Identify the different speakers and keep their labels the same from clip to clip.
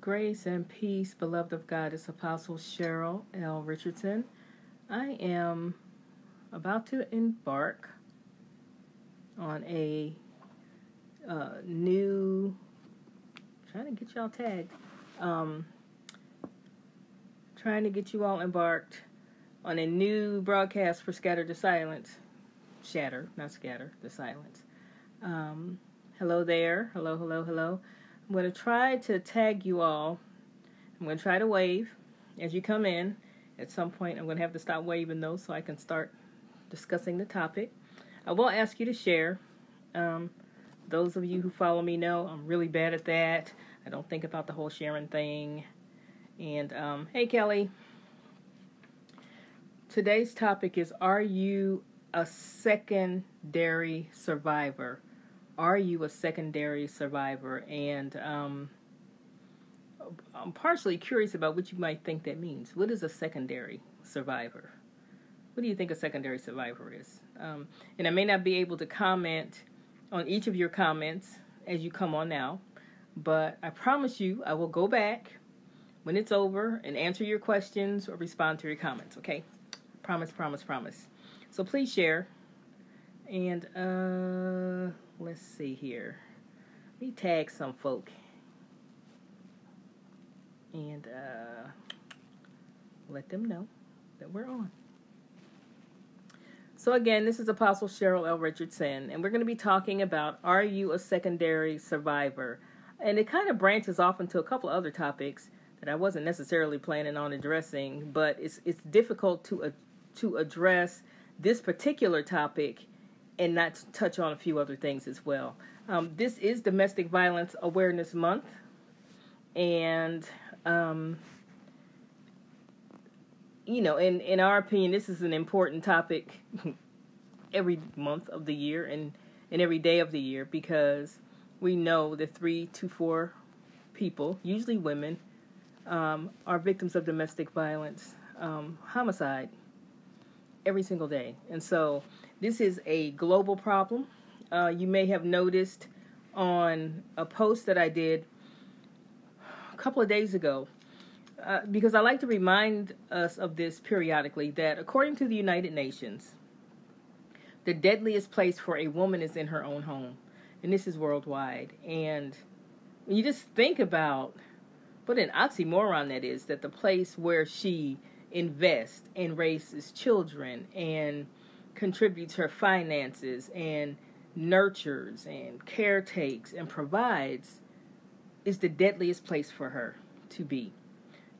Speaker 1: Grace and peace, beloved of God. It's Apostle Cheryl L. Richardson. I am about to embark on a new, trying to get y'all tagged, trying to get you all embarked on a new broadcast for Scatter the Silence. Shatter, not scatter, the silence. Hello there. Hello. I'm going to try to tag you all. I'm going to try to wave as you come in. At some point, I'm going to have to stop waving, though, so I can start discussing the topic. I will ask you to share. Those of you who follow me know I'm really bad at that. I don't think about the whole sharing thing. And, hey, Kelly. Today's topic is, are you a secondary survivor? Are you a secondary survivor? And I'm partially curious about what you might think that means. What is a secondary survivor? What do you think a secondary survivor is? And I may not be able to comment on each of your comments as you come on now, but I promise you I will go back when it's over and answer your questions or respond to your comments, okay? Promise. So please share. And let's see here. Let me tag some folk. And let them know that we're on. So again, this is Apostle Cheryl L. Richardson, and we're going to be talking about, are you a secondary survivor? And it kind of branches off into a couple of other topics that I wasn't necessarily planning on addressing, but it's difficult to address this particular topic and not touch on a few other things as well. This is Domestic Violence Awareness Month, and in our opinion, this is an important topic every month of the year and every day of the year, because we know that 3 to 4 people, usually women, are victims of domestic violence, homicide, every single day. And so this is a global problem. You may have noticed on a post that I did a couple of days ago, because I like to remind us of this periodically, that according to the United Nations, the deadliest place for a woman is in her own home. And this is worldwide. And when you just think about what an oxymoron that is, that the place where she invests and raises children and contributes her finances and nurtures and caretakes and provides is the deadliest place for her to be.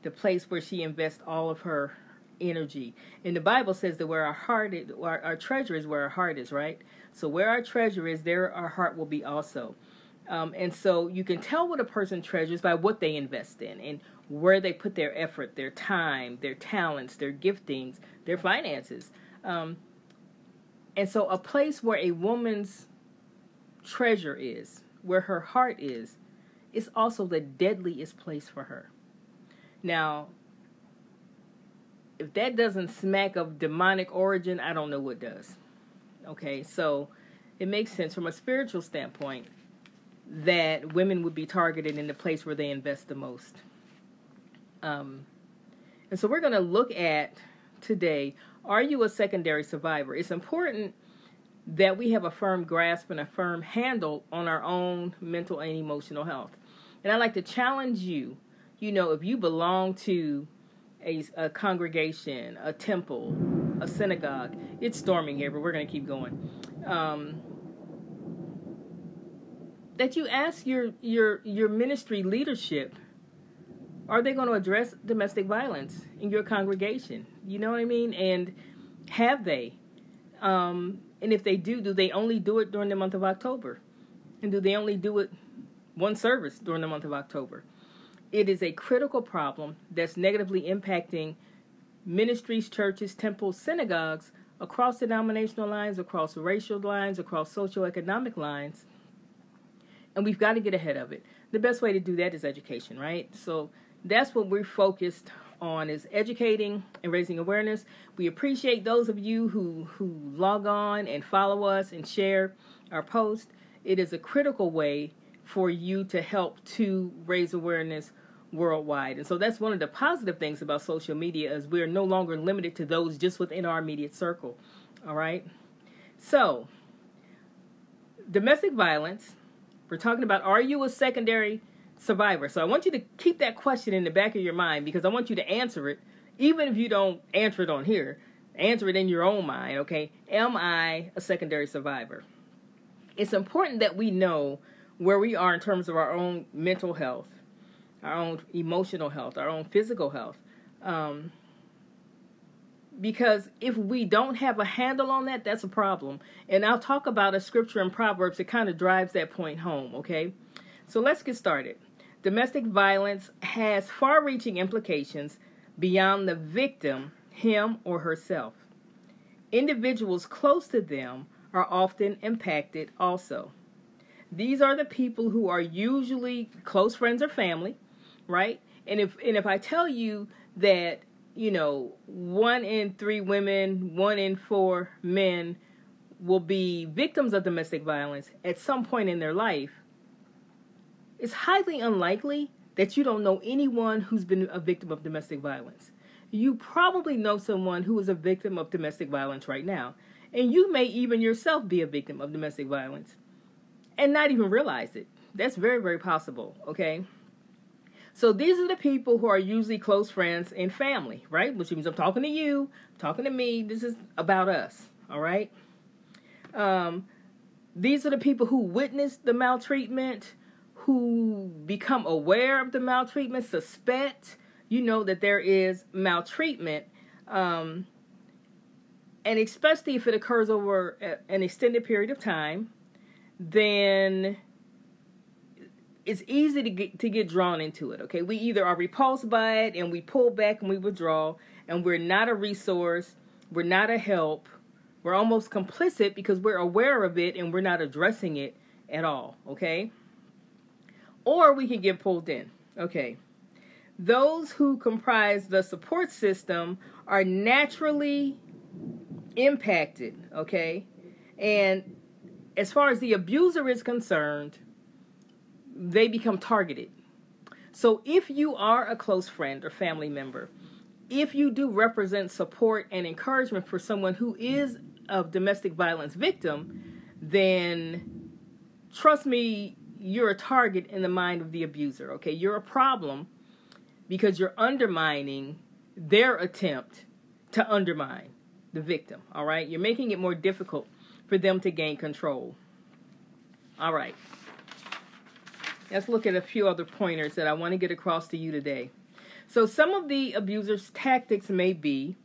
Speaker 1: The place where she invests all of her energy. And the Bible says that where our heart is, our treasure is where our heart is, right? So where our treasure is, there our heart will be also. And so you can tell what a person treasures by what they invest in and where they put their effort, their time, their talents, their giftings, their finances. And so a place where a woman's treasure is, where her heart is also the deadliest place for her. Now, if that doesn't smack of demonic origin, I don't know what does. Okay, so it makes sense from a spiritual standpoint that women would be targeted in the place where they invest the most. And so we're going to look at today, are you a secondary survivor? It's important that we have a firm grasp and a firm handle on our own mental and emotional health. And I'd like to challenge you, if you belong to a congregation, a temple, a synagogue. It's storming here, but we're going to keep going. That you ask your ministry leadership, are they going to address domestic violence in your congregation? You know what I mean? And have they? And if they do they only do it during the month of October? And do they only do it one service during the month of October? It is a critical problem that's negatively impacting ministries, churches, temples, synagogues across denominational lines, across racial lines, across socioeconomic lines. And we've got to get ahead of it. The best way to do that is education, right? So that's what we're focused on, is educating and raising awareness. We appreciate those of you who log on and follow us and share our post. It is a critical way for you to help to raise awareness worldwide. And so that's one of the positive things about social media, is we're no longer limited to those just within our immediate circle. All right. So domestic violence, we're talking about, are you a secondary survivor? So I want you to keep that question in the back of your mind, because I want you to answer it, even if you don't answer it on here. Answer it in your own mind, okay? Am I a secondary survivor? It's important that we know where we are in terms of our own mental health, our own emotional health, our own physical health. Because if we don't have a handle on that, that's a problem. And I'll talk about a scripture in Proverbs that kind of drives that point home, okay? So let's get started. Domestic violence has far-reaching implications beyond the victim, him or herself. Individuals close to them are often impacted also. These are the people who are usually close friends or family, right? And if I tell you that, 1 in 3 women, 1 in 4 men will be victims of domestic violence at some point in their life, it's highly unlikely that you don't know anyone who's been a victim of domestic violence. You probably know someone who is a victim of domestic violence right now. And you may even yourself be a victim of domestic violence and not even realize it. That's very, very possible, okay? So these are the people who are usually close friends and family, right? Which means I'm talking to you, talking to me. This is about us, all right? These are the people who witness the maltreatment, who become aware of the maltreatment, suspect, that there is maltreatment, and especially if it occurs over an extended period of time, then it's easy to get drawn into it, okay? We either are repulsed by it and we pull back and we withdraw, and we're not a resource, we're not a help, we're almost complicit because we're aware of it and we're not addressing it at all, okay? Or we can get pulled in, okay? Those who comprise the support system are naturally impacted, okay? And as far as the abuser is concerned, they become targeted. So if you are a close friend or family member, if you do represent support and encouragement for someone who is a domestic violence victim, then trust me, you're a target in the mind of the abuser, okay? You're a problem because you're undermining their attempt to undermine the victim, all right? You're making it more difficult for them to gain control. All right. Let's look at a few other pointers that I want to get across to you today. So some of the abuser's tactics may be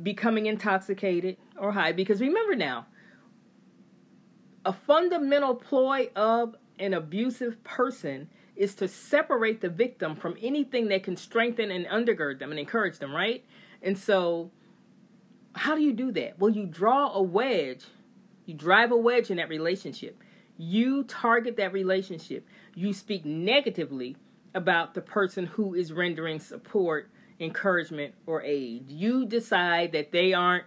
Speaker 1: becoming intoxicated or high, because remember now, a fundamental ploy of an abusive person is to separate the victim from anything that can strengthen and undergird them and encourage them, right? And so how do you do that? Well, you draw a wedge. You drive a wedge in that relationship. You target that relationship. You speak negatively about the person who is rendering support, encouragement, or aid. You decide that they aren't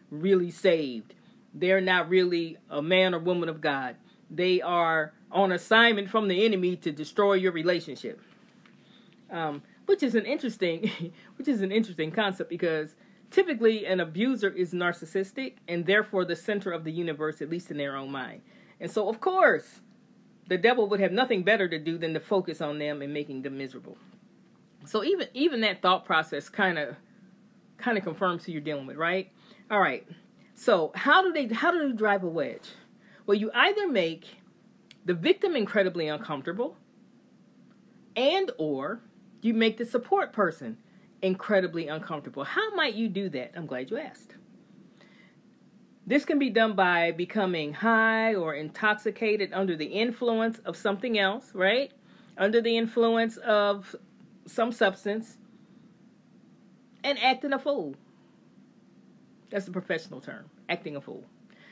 Speaker 1: really saved. They're not really a man or woman of God. They are on assignment from the enemy to destroy your relationship. Which is an interesting concept, because typically an abuser is narcissistic and therefore the center of the universe, at least in their own mind. And so, of course, the devil would have nothing better to do than to focus on them and making them miserable. So even that thought process kind of confirms who you're dealing with, right? All right. So how do they drive a wedge? Well, you either make the victim incredibly uncomfortable, and or you make the support person incredibly uncomfortable. How might you do that? I'm glad you asked. This can be done by becoming high or intoxicated under the influence of something else, right? Under the influence of some substance, and acting a fool. That's the professional term, acting a fool.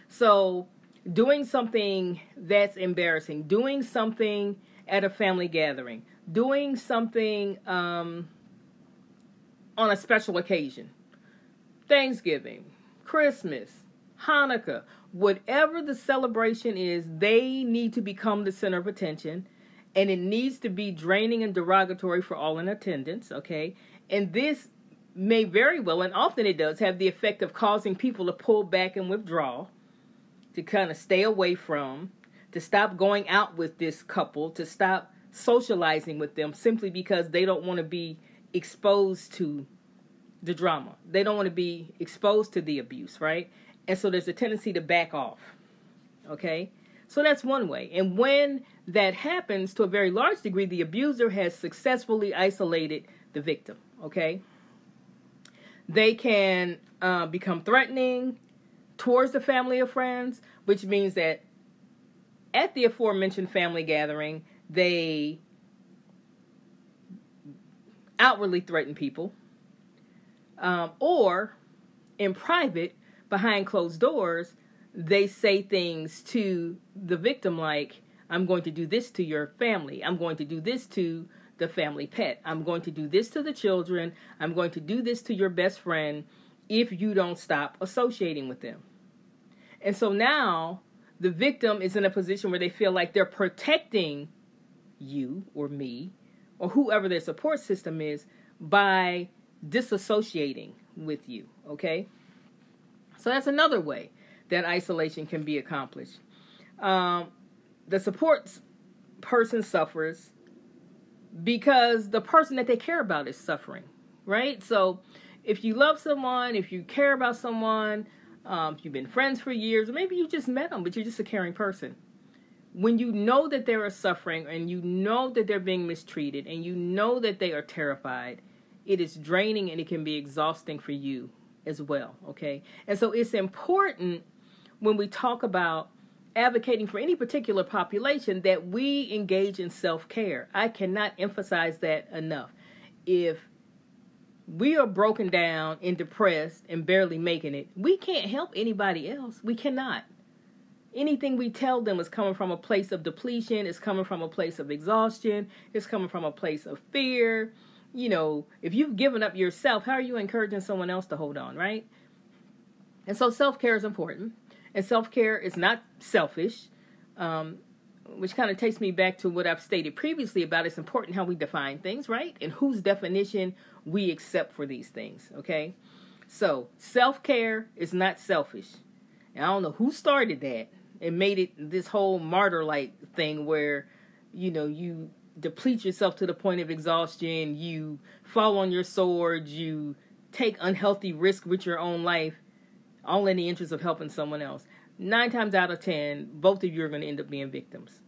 Speaker 1: So doing something that's embarrassing, doing something at a family gathering, doing something on a special occasion, Thanksgiving, Christmas, Hanukkah, whatever the celebration is, they need to become the center of attention, And it needs to be draining and derogatory for all in attendance, okay? And this may very well, and often it does, have the effect of causing people to pull back and withdraw, to kind of stay away from, to stop going out with this couple, to stop socializing with them simply because they don't want to be exposed to the drama. They don't want to be exposed to the abuse, right? And so there's a tendency to back off, okay? So that's one way. And when that happens, to a very large degree, the abuser has successfully isolated the victim, okay? They can become threatening towards the family or friends, which means that at the aforementioned family gathering, they outwardly threaten people, or in private, behind closed doors, they say things to the victim like, I'm going to do this to your family. I'm going to do this to the family pet. I'm going to do this to the children. I'm going to do this to your best friend if you don't stop associating with them. And so now the victim is in a position where they feel like they're protecting you or me or whoever their support system is by disassociating with you, okay? So that's another way that isolation can be accomplished. The support person suffers because the person that they care about is suffering, right? So if you love someone, if you care about someone, if you've been friends for years, or maybe you just met them, but you're just a caring person. When you know that they are suffering and you know that they're being mistreated and you know that they are terrified, it is draining and it can be exhausting for you as well, okay? And so it's important when we talk about advocating for any particular population that we engage in self-care. I cannot emphasize that enough. If we are broken down and depressed and barely making it, we can't help anybody else. We cannot. Anything we tell them is coming from a place of depletion. It's coming from a place of exhaustion. It's coming from a place of fear. You know, if you've given up yourself, how are you encouraging someone else to hold on, right? And so self-care is important. And self-care is not selfish, which kind of takes me back to what I've stated previously about it's important how we define things, right? And whose definition we accept for these things, okay? So self-care is not selfish. And I don't know who started that and made it this whole martyr-like thing where, you know, you deplete yourself to the point of exhaustion, you fall on your sword, you take unhealthy risk with your own life, all in the interest of helping someone else. 9 times out of 10, both of you are going to end up being victims.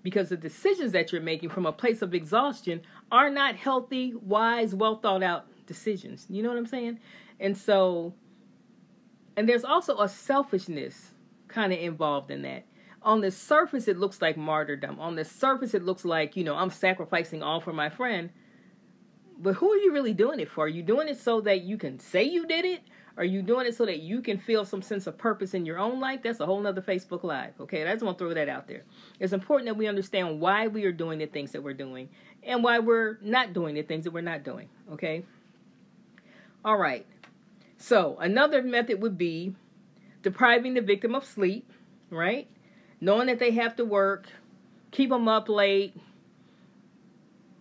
Speaker 1: Because the decisions that you're making from a place of exhaustion are not healthy, wise, well thought out decisions. You know what I'm saying? And so, and there's also a selfishness kind of involved in that. On the surface, it looks like martyrdom. On the surface, it looks like, you know, I'm sacrificing all for my friend. But who are you really doing it for? Are you doing it so that you can say you did it? Are you doing it so that you can feel some sense of purpose in your own life? That's a whole nother Facebook Live, okay? I just want to throw that out there. It's important that we understand why we are doing the things that we're doing and why we're not doing the things that we're not doing, okay? All right. So another method would be depriving the victim of sleep, right? Knowing that they have to work, keep them up late,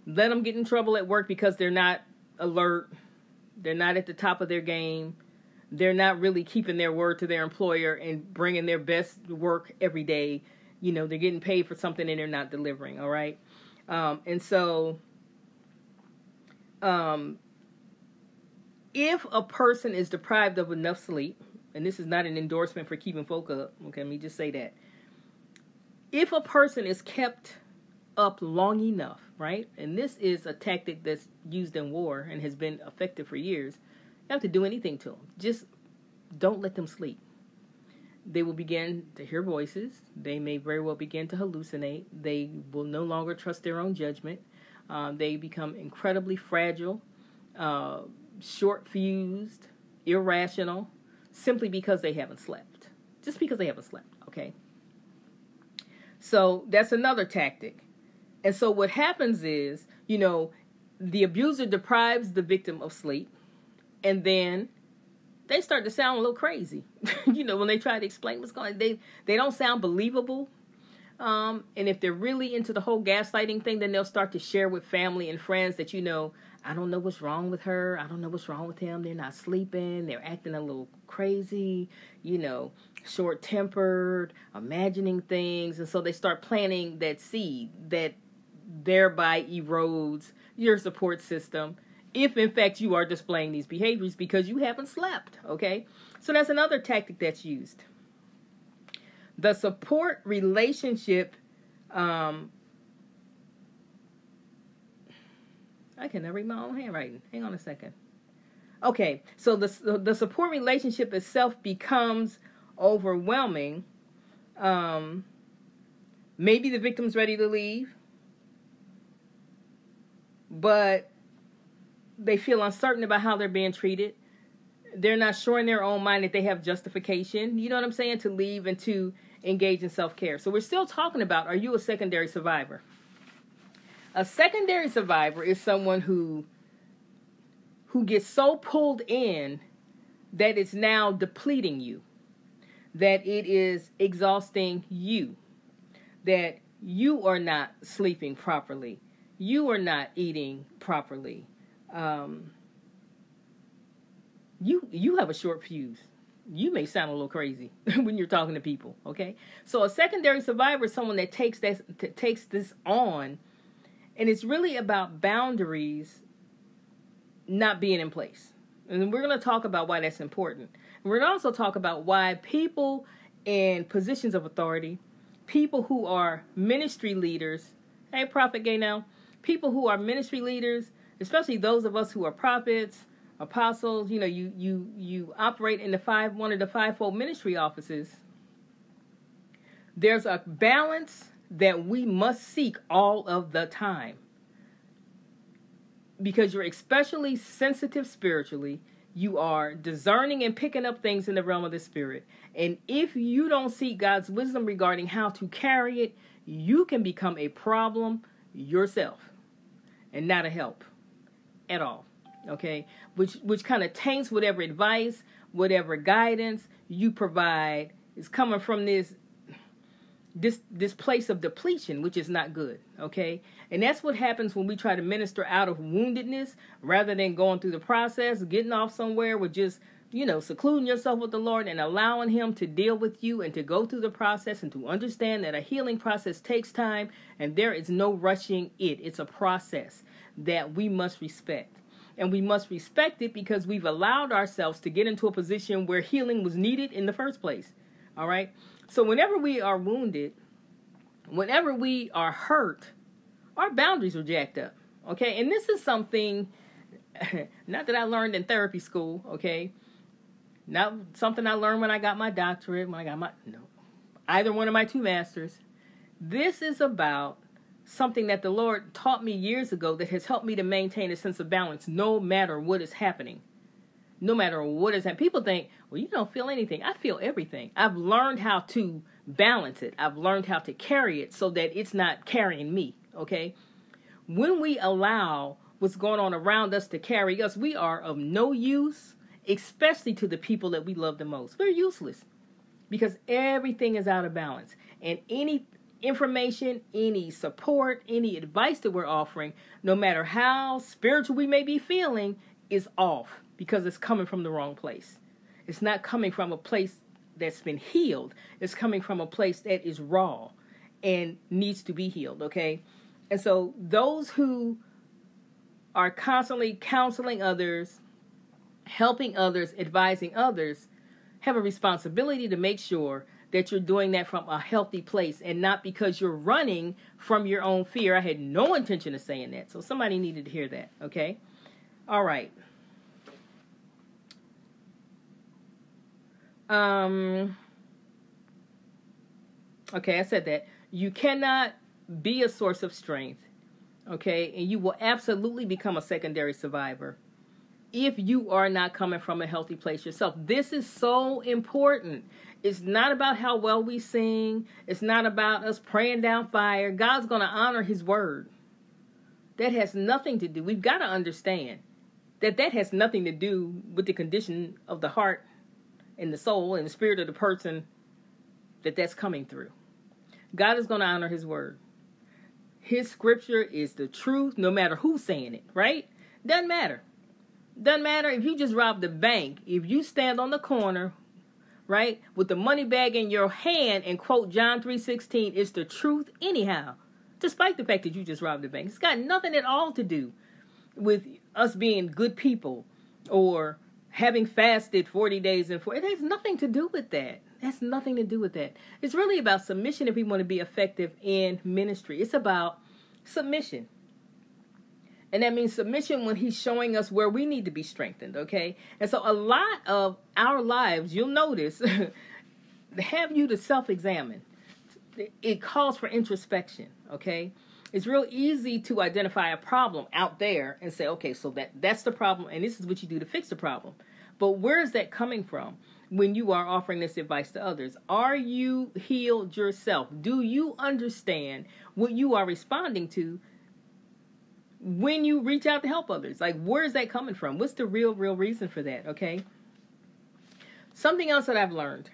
Speaker 1: let them get in trouble at work because they're not alert, they're not at the top of their game, they're not really keeping their word to their employer and bringing their best work every day. You know, they're getting paid for something and they're not delivering, all right? And so if a person is deprived of enough sleep, and this is not an endorsement for keeping folk up, okay, let me just say that. If a person is kept up long enough, right, and this is a tactic that's used in war and has been effective for years, you have to do anything to them. Just don't let them sleep. They will begin to hear voices. They may very well begin to hallucinate. They will no longer trust their own judgment. They become incredibly fragile, short-fused, irrational, simply because they haven't slept. Just because they haven't slept, okay? So that's another tactic. And so what happens is, you know, the abuser deprives the victim of sleep, and then they start to sound a little crazy. You know, when they try to explain what's going on, they don't sound believable. And if they're really into the whole gaslighting thing, then they'll start to share with family and friends that, I don't know what's wrong with her. I don't know what's wrong with him. They're not sleeping. They're acting a little crazy, short-tempered, imagining things. And so they start planting that seed that thereby erodes your support system if, in fact, you are displaying these behaviors because you haven't slept, okay? So that's another tactic that's used. The support relationship, I can never read my own handwriting. Hang on a second. Okay, so the support relationship itself becomes overwhelming. Maybe the victim's ready to leave, but they feel uncertain about how they're being treated. They're not sure in their own mind that they have justification, you know what I'm saying, to leave and to engage in self-care. So we're still talking about, are you a secondary survivor? A secondary survivor is someone who gets so pulled in that it's now depleting you, that it is exhausting you, that you are not sleeping properly, you are not eating properly. You have a short fuse. You may sound a little crazy when you're talking to people, okay? So a secondary survivor is someone that takes this on, and it's really about boundaries not being in place. And we're going to talk about why that's important. And we're going to also talk about why people in positions of authority, people who are ministry leaders, hey, Prophet Gay now, people who are ministry leaders, especially those of us who are prophets, apostles, you operate in one of the fivefold ministry offices. There's a balance that we must seek all of the time, because you're especially sensitive spiritually. You are discerning and picking up things in the realm of the spirit. And if you don't seek God's wisdom regarding how to carry it, you can become a problem yourself and not a help at all. Okay, which kind of taints whatever advice, whatever guidance you provide is coming from this place of depletion, which is not good. Okay, and that's what happens when we try to minister out of woundedness rather than going through the process, getting off somewhere with just secluding yourself with the Lord and allowing Him to deal with you and to go through the process and to understand that a healing process takes time and there is no rushing it. It's a process that we must respect. And we must respect it because we've allowed ourselves to get into a position where healing was needed in the first place. All right. So whenever we are wounded, whenever we are hurt, our boundaries are jacked up. Okay. And this is something not that I learned in therapy school. Okay. Not something I learned when I got my doctorate, either one of my two masters. This is about something that the Lord taught me years ago that has helped me to maintain a sense of balance no matter what is happening. No matter what is happening. People think, well, you don't feel anything. I feel everything. I've learned how to balance it. I've learned how to carry it so that it's not carrying me, okay? When we allow what's going on around us to carry us, we are of no use, especially to the people that we love the most. We're useless because everything is out of balance. And any information, any support, any advice that we're offering, no matter how spiritual we may be feeling, is off because it's coming from the wrong place. It's not coming from a place that's been healed. It's coming from a place that is raw and needs to be healed, okay? And so those who are constantly counseling others, helping others, advising others, have a responsibility to make sure that you're doing that from a healthy place and not because you're running from your own fear. I had no intention of saying that. So somebody needed to hear that, okay? All right. Okay, I said that. You cannot be a source of strength, okay? And you will absolutely become a secondary survivor if you are not coming from a healthy place yourself. This is so important. It's not about how well we sing. It's not about us praying down fire. God's going to honor His word. That has nothing to do. We've got to understand that has nothing to do with the condition of the heart and the soul and the spirit of the person that's coming through. God is going to honor his word. His scripture is the truth, no matter who's saying it, right? Doesn't matter. Doesn't matter if you just robbed the bank. If you stand on the corner, right, with the money bag in your hand and quote John 3:16, it's the truth anyhow. Despite the fact that you just robbed the bank. It's got nothing at all to do with us being good people or having fasted 40 days and 40. It has nothing to do with that. That's nothing to do with that. It's really about submission if we want to be effective in ministry. It's about submission. And that means submission when he's showing us where we need to be strengthened, okay? And so a lot of our lives, you'll notice, have you to self-examine. It calls for introspection, okay? It's real easy to identify a problem out there and say, okay, so that's the problem, and this is what you do to fix the problem. But where is that coming from when you are offering this advice to others? Are you healed yourself? Do you understand what you are responding to when you reach out to help others? Like, where is that coming from? What's the real reason for that, okay? Something else that I've learned,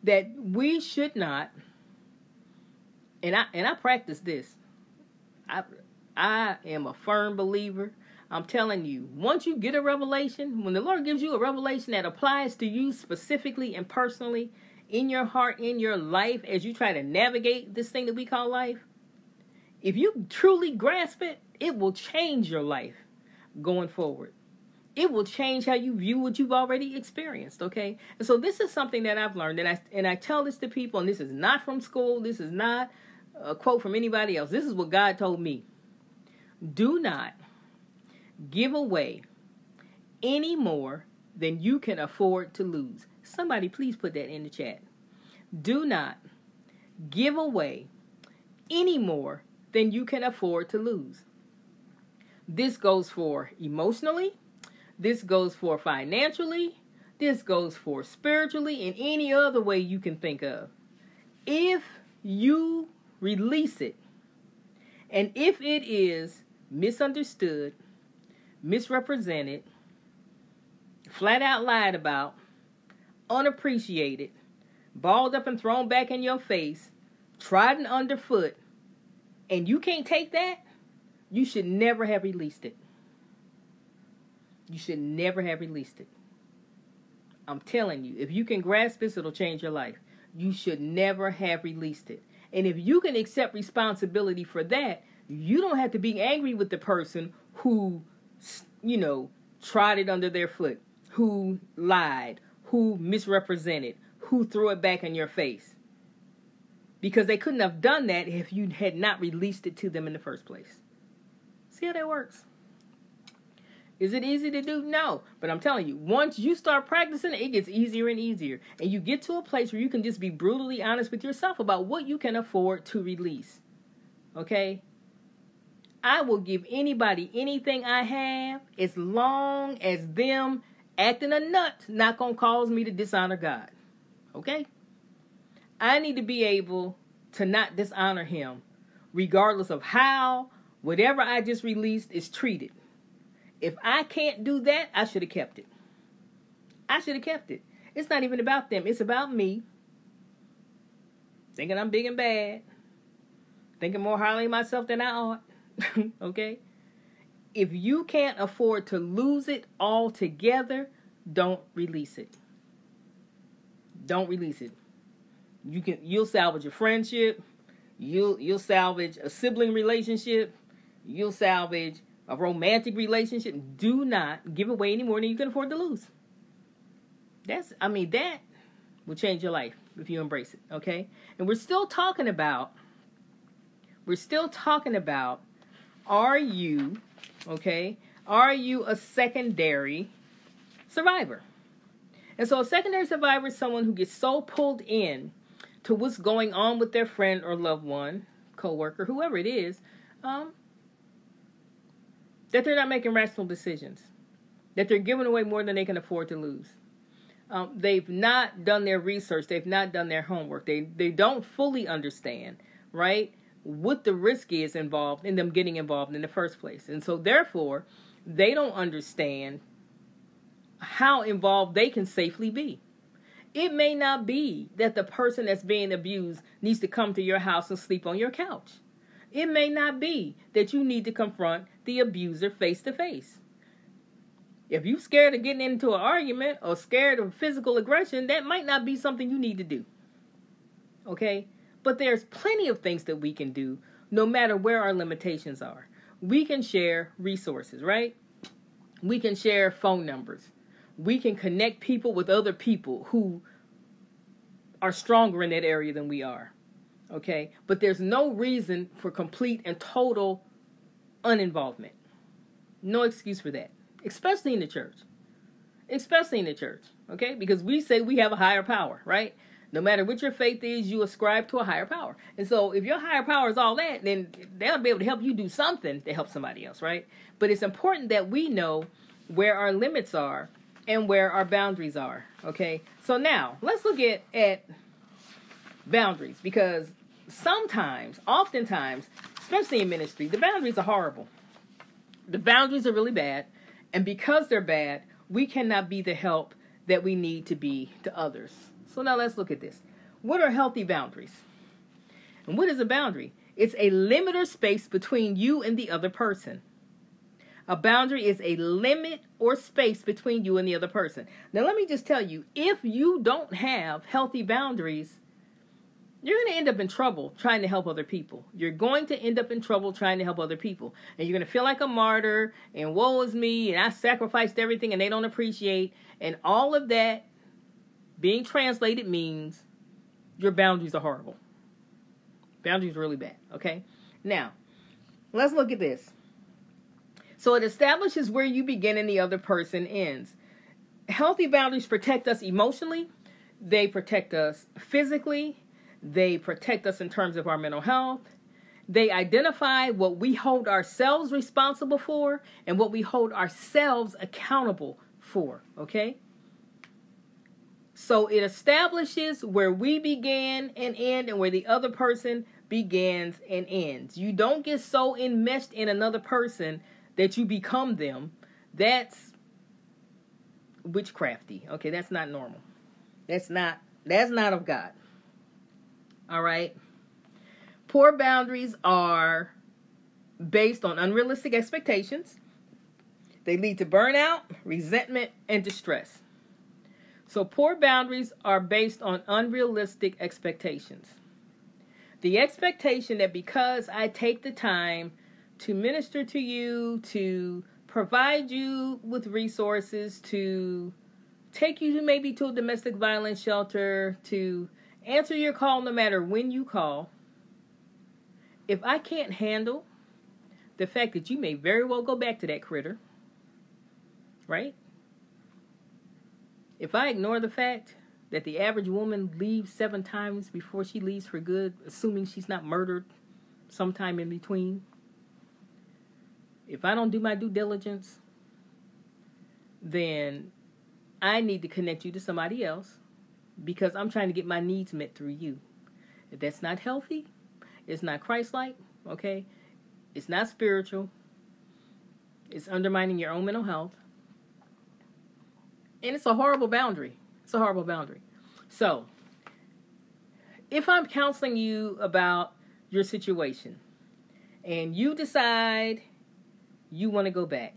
Speaker 1: that we should not, and I practice this. I am a firm believer. I'm telling you, once you get a revelation, when the Lord gives you a revelation that applies to you specifically and personally in your heart, in your life, as you try to navigate this thing that we call life, if you truly grasp it, it will change your life going forward. It will change how you view what you've already experienced, okay? And so this is something that I've learned, and I tell this to people, and this is not from school, this is not a quote from anybody else. This is what God told me. Do not give away any more than you can afford to lose. Somebody please put that in the chat. Do not give away any more than you can afford to lose. This goes for emotionally. This goes for financially. This goes for spiritually, and any other way you can think of. If you release it, and if it is misunderstood, misrepresented, flat out lied about, unappreciated, balled up and thrown back in your face, trodden underfoot, and you can't take that, you should never have released it. You should never have released it. I'm telling you, if you can grasp this, it'll change your life. You should never have released it. And if you can accept responsibility for that, you don't have to be angry with the person who, trod it under their foot, who lied, who misrepresented, who threw it back in your face. Because they couldn't have done that if you had not released it to them in the first place. See how that works? Is it easy to do? No. But I'm telling you, once you start practicing, it gets easier and easier. And you get to a place where you can just be brutally honest with yourself about what you can afford to release. Okay? I will give anybody anything I have as long as them acting a nut not going to cause me to dishonor God. Okay? I need to be able to not dishonor him regardless of how whatever I just released is treated. If I can't do that, I should have kept it. I should have kept it. It's not even about them. It's about me. Thinking I'm big and bad. Thinking more highly of myself than I ought. Okay? If you can't afford to lose it altogether, don't release it. Don't release it. You'll salvage a friendship. You'll salvage a sibling relationship. You'll salvage a romantic relationship. Do not give away any more than you can afford to lose. That will change your life if you embrace it, okay? And we're still talking about, are you a secondary survivor? And so a secondary survivor is someone who gets so pulled in to what's going on with their friend or loved one, coworker, whoever it is, that they're not making rational decisions, that they're giving away more than they can afford to lose. They've not done their research. They've not done their homework. They don't fully understand, right, what the risk is involved in them getting involved in the first place. And so, therefore, they don't understand how involved they can safely be. It may not be that the person that's being abused needs to come to your house and sleep on your couch. It may not be that you need to confront the abuser face to face. If you're scared of getting into an argument or scared of physical aggression, that might not be something you need to do. Okay? But there's plenty of things that we can do no matter where our limitations are. We can share resources, right? We can share phone numbers. We can connect people with other people who are stronger in that area than we are. Okay? But there's no reason for complete and total uninvolvement. No excuse for that. Especially in the church. Especially in the church. Okay? Because we say we have a higher power, right? No matter what your faith is, you ascribe to a higher power. And so if your higher power is all that, then they'll be able to help you do something to help somebody else, right? But it's important that we know where our limits are and where our boundaries are, okay? So now, let's look at boundaries, because sometimes, oftentimes, especially in ministry, the boundaries are horrible. The boundaries are really bad, and because they're bad, we cannot be the help that we need to be to others. So now let's look at this. What are healthy boundaries? And what is a boundary? It's a limit or space between you and the other person. A boundary is a limit or space between you and the other person. Now, let me just tell you, if you don't have healthy boundaries, you're going to end up in trouble trying to help other people. You're going to end up in trouble trying to help other people. And you're going to feel like a martyr, and woe is me, and I sacrificed everything, and they don't appreciate. And all of that being translated means your boundaries are horrible. Boundaries are really bad, okay? Now, let's look at this. So it establishes where you begin and the other person ends. Healthy boundaries protect us emotionally. They protect us physically. They protect us in terms of our mental health. They identify what we hold ourselves responsible for and what we hold ourselves accountable for, okay? So it establishes where we begin and end and where the other person begins and ends. You don't get so enmeshed in another person that you become them. That's witchcrafty. Okay, that's not normal. That's not of God. All right. Poor boundaries are based on unrealistic expectations. They lead to burnout, resentment, and distress. So poor boundaries are based on unrealistic expectations. The expectation that because I take the time to minister to you, to provide you with resources, to take you maybe to a domestic violence shelter, to answer your call no matter when you call, if I can't handle the fact that you may very well go back to that critter, right? If I ignore the fact that the average woman leaves 7 times before she leaves for good, assuming she's not murdered sometime in between, if I don't do my due diligence, then I need to connect you to somebody else because I'm trying to get my needs met through you. If that's not healthy, it's not Christ-like, okay? It's not spiritual. It's undermining your own mental health. And it's a horrible boundary. It's a horrible boundary. So, if I'm counseling you about your situation and you decide you want to go back,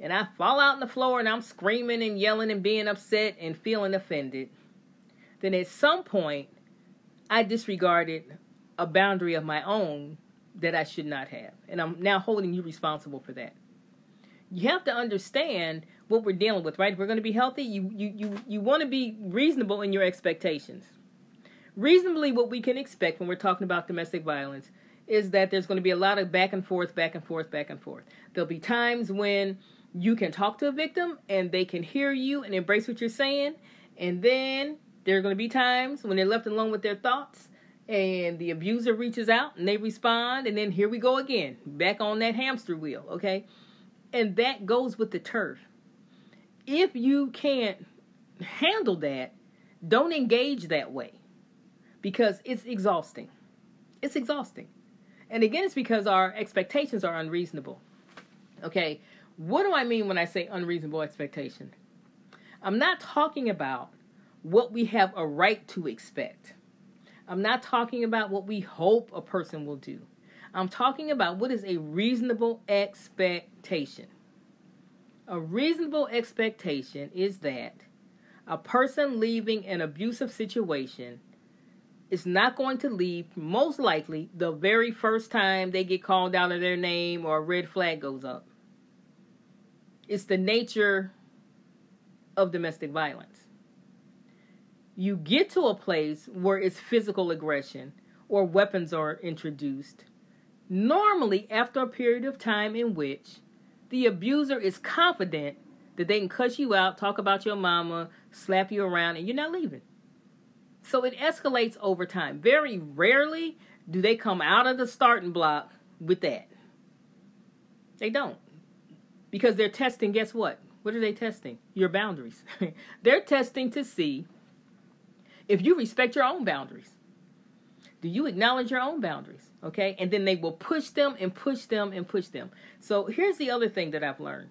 Speaker 1: and I fall out on the floor and I'm screaming and yelling and being upset and feeling offended, then at some point I disregarded a boundary of my own that I should not have. And I'm now holding you responsible for that. You have to understand what we're dealing with, right? If we're going to be healthy, you want to be reasonable in your expectations. Reasonably, what we can expect when we're talking about domestic violence is that there's going to be a lot of back and forth, back and forth, back and forth. There'll be times when you can talk to a victim and they can hear you and embrace what you're saying. And then there are going to be times when they're left alone with their thoughts and the abuser reaches out and they respond. And then here we go again, back on that hamster wheel, okay? And that goes with the turf. If you can't handle that, don't engage that way because it's exhausting. It's exhausting. And again, it's because our expectations are unreasonable. Okay, what do I mean when I say unreasonable expectation? I'm not talking about what we have a right to expect. I'm not talking about what we hope a person will do. I'm talking about what is a reasonable expectation. A reasonable expectation is that a person leaving an abusive situation is not going to leave, most likely, the very first time they get called out of their name or a red flag goes up. It's the nature of domestic violence. You get to a place where it's physical aggression or weapons are introduced, normally after a period of time in which the abuser is confident that they can cuss you out, talk about your mama, slap you around, and you're not leaving. So it escalates over time. Very rarely do they come out of the starting block with that. They don't. Because they're testing, guess what? What are they testing? Your boundaries. They're testing to see if you respect your own boundaries. Do you acknowledge your own boundaries? Okay? And then they will push them and push them and push them. So here's the other thing that I've learned.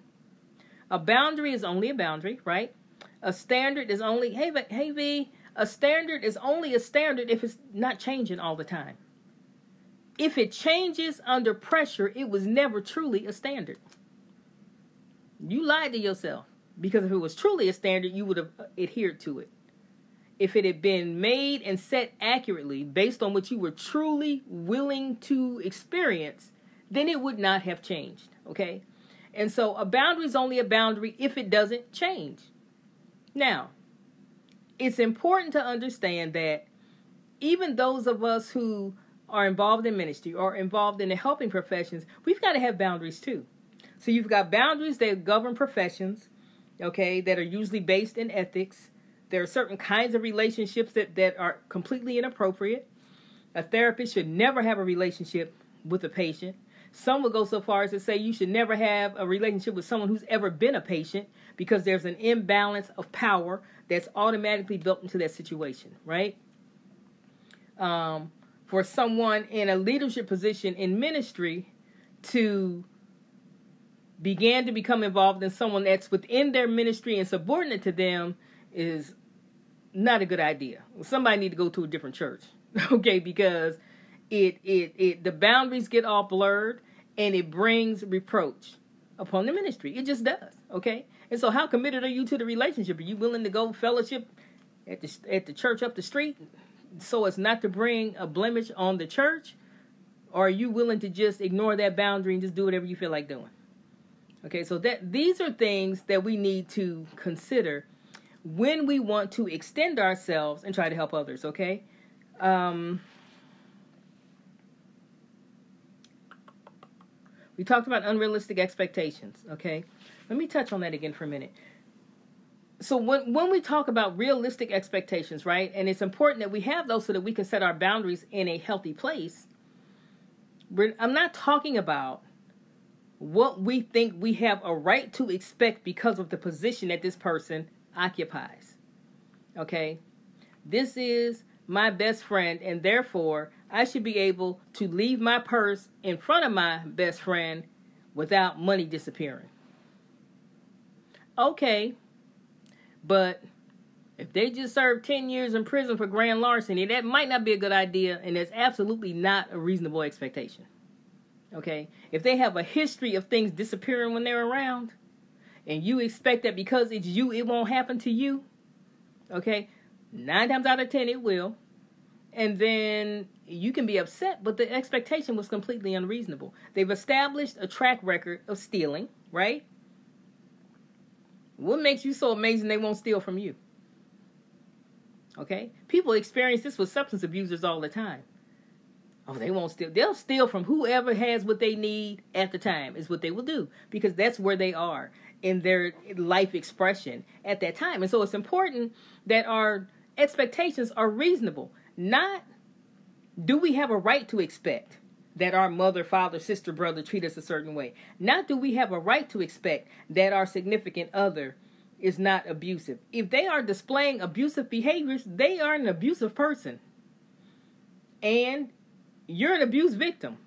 Speaker 1: A boundary is only a boundary, right? A standard is only, hey V, a standard is only a standard if it's not changing all the time. If it changes under pressure, it was never truly a standard. You lied to yourself, because if it was truly a standard, you would have adhered to it. If it had been made and set accurately based on what you were truly willing to experience, then it would not have changed, okay? And so a boundary is only a boundary if it doesn't change. Now, it's important to understand that even those of us who are involved in ministry or involved in the helping professions, we've got to have boundaries too. So you've got boundaries that govern professions, okay, that are usually based in ethics. There are certain kinds of relationships that are completely inappropriate. A therapist should never have a relationship with a patient. Some will go so far as to say you should never have a relationship with someone who's ever been a patient, because there's an imbalance of power that's automatically built into that situation, right? For someone in a leadership position in ministry to begin to become involved in someone that's within their ministry and subordinate to them is not a good idea. Somebody need to go to a different church, okay? Because the boundaries get all blurred and it brings reproach upon the ministry. It just does, okay? And so how committed are you to the relationship? Are you willing to go fellowship at the church up the street so as not to bring a blemish on the church? Or are you willing to just ignore that boundary and just do whatever you feel like doing? Okay, so these are things that we need to consider when we want to extend ourselves and try to help others, okay? We talked about unrealistic expectations, okay? Let me touch on that again for a minute. So when we talk about realistic expectations, right, and it's important that we have those so that we can set our boundaries in a healthy place, I'm not talking about what we think we have a right to expect because of the position that this person occupies, okay? This is my best friend, and therefore I should be able to leave my purse in front of my best friend without money disappearing. Okay, but if they just served 10 years in prison for grand larceny, that might not be a good idea, and it's absolutely not a reasonable expectation. Okay? If they have a history of things disappearing when they're around, and you expect that because it's you, it won't happen to you, okay? 9 times out of 10, it will. And then you can be upset, but the expectation was completely unreasonable. They've established a track record of stealing, right? What makes you so amazing they won't steal from you? Okay? People experience this with substance abusers all the time. Oh, they won't steal. They'll steal from whoever has what they need at the time is what they will do, because that's where they are in their life expression at that time. And so it's important that our expectations are reasonable. Not, do we have a right to expect that our mother, father, sister, brother treat us a certain way? Not, do we have a right to expect that our significant other is not abusive? If they are displaying abusive behaviors, they are an abusive person. And you're an abuse victim.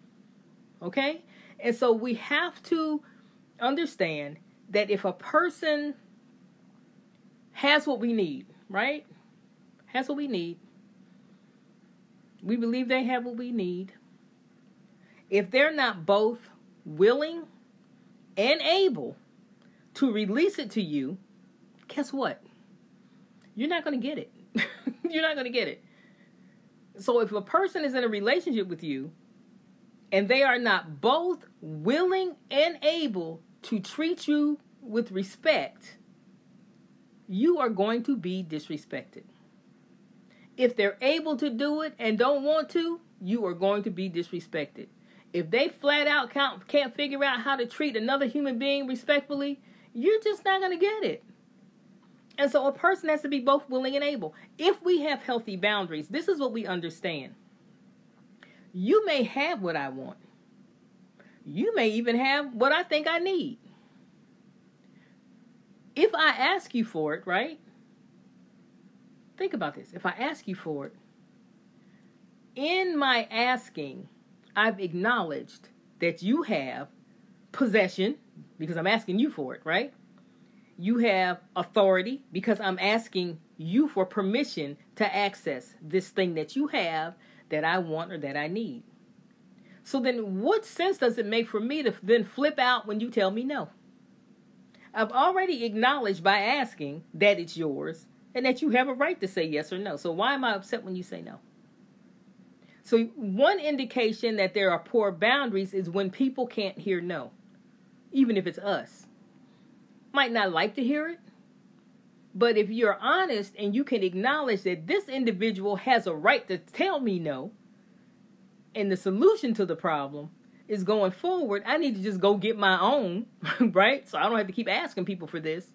Speaker 1: Okay? And so we have to understand that if a person has what we need, right? has what we need. We believe they have what we need. If they're not both willing and able to release it to you, guess what? You're not going to get it. You're not going to get it. So if a person is in a relationship with you and they are not both willing and able to treat you with respect, you are going to be disrespected. If they're able to do it and don't want to, you are going to be disrespected. If they flat out can't figure out how to treat another human being respectfully, you're just not going to get it. And so a person has to be both willing and able. If we have healthy boundaries, this is what we understand. You may have what I want. You may even have what I think I need. If I ask you for it, right? Think about this. If I ask you for it, in my asking, I've acknowledged that you have possession because I'm asking you for it, right? You have authority because I'm asking you for permission to access this thing that you have that I want or that I need. So then what sense does it make for me to then flip out when you tell me no? I've already acknowledged by asking that it's yours and that you have a right to say yes or no. So why am I upset when you say no? So one indication that there are poor boundaries is when people can't hear no, even if it's us. Might not like to hear it, but if you're honest and you can acknowledge that this individual has a right to tell me no, and the solution to the problem is going forward, I need to just go get my own, right? So I don't have to keep asking people for this.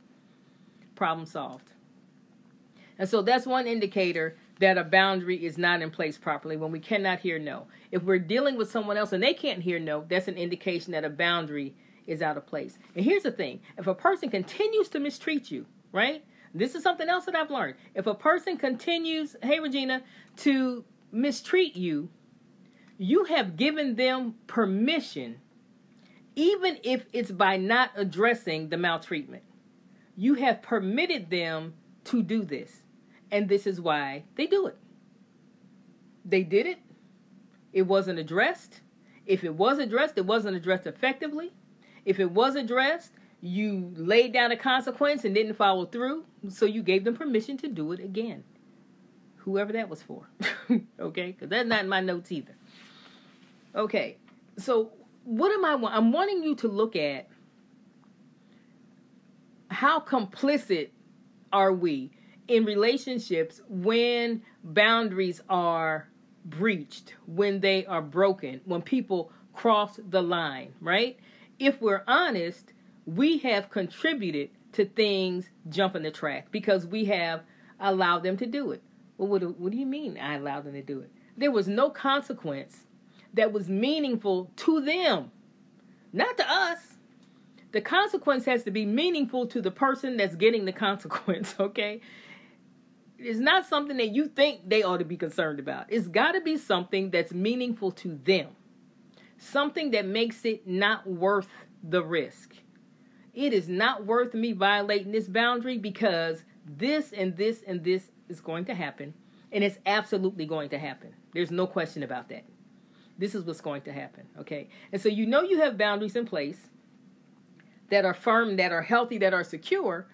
Speaker 1: Problem solved. And so that's one indicator that a boundary is not in place properly, when we cannot hear no. If we're dealing with someone else and they can't hear no, that's an indication that a boundary is out of place. And here's the thing. If a person continues to mistreat you, right? This is something else that I've learned. If a person continues, hey, Regina, to mistreat you, you have given them permission, even if it's by not addressing the maltreatment. You have permitted them to do this. And this is why they do it. They did it. It wasn't addressed. If it was addressed, it wasn't addressed effectively. If it was addressed, you laid down a consequence and didn't follow through. So you gave them permission to do it again. Whoever that was for. Okay? Because that's not in my notes either. Okay. So what am I wanting? I'm wanting you to look at how complicit are we in relationships when boundaries are breached, when they are broken, when people cross the line, right? If we're honest, we have contributed to things jumping the track because we have allowed them to do it. Well, what do you mean I allowed them to do it? There was no consequence that was meaningful to them, not to us. The consequence has to be meaningful to the person that's getting the consequence, okay? It's not something that you think they ought to be concerned about. It's got to be something that's meaningful to them. Something that makes it not worth the risk. It is not worth me violating this boundary because this and this and this is going to happen. And it's absolutely going to happen. There's no question about that. This is what's going to happen, okay? And so you know you have boundaries in place that are firm, that are healthy, that are secure.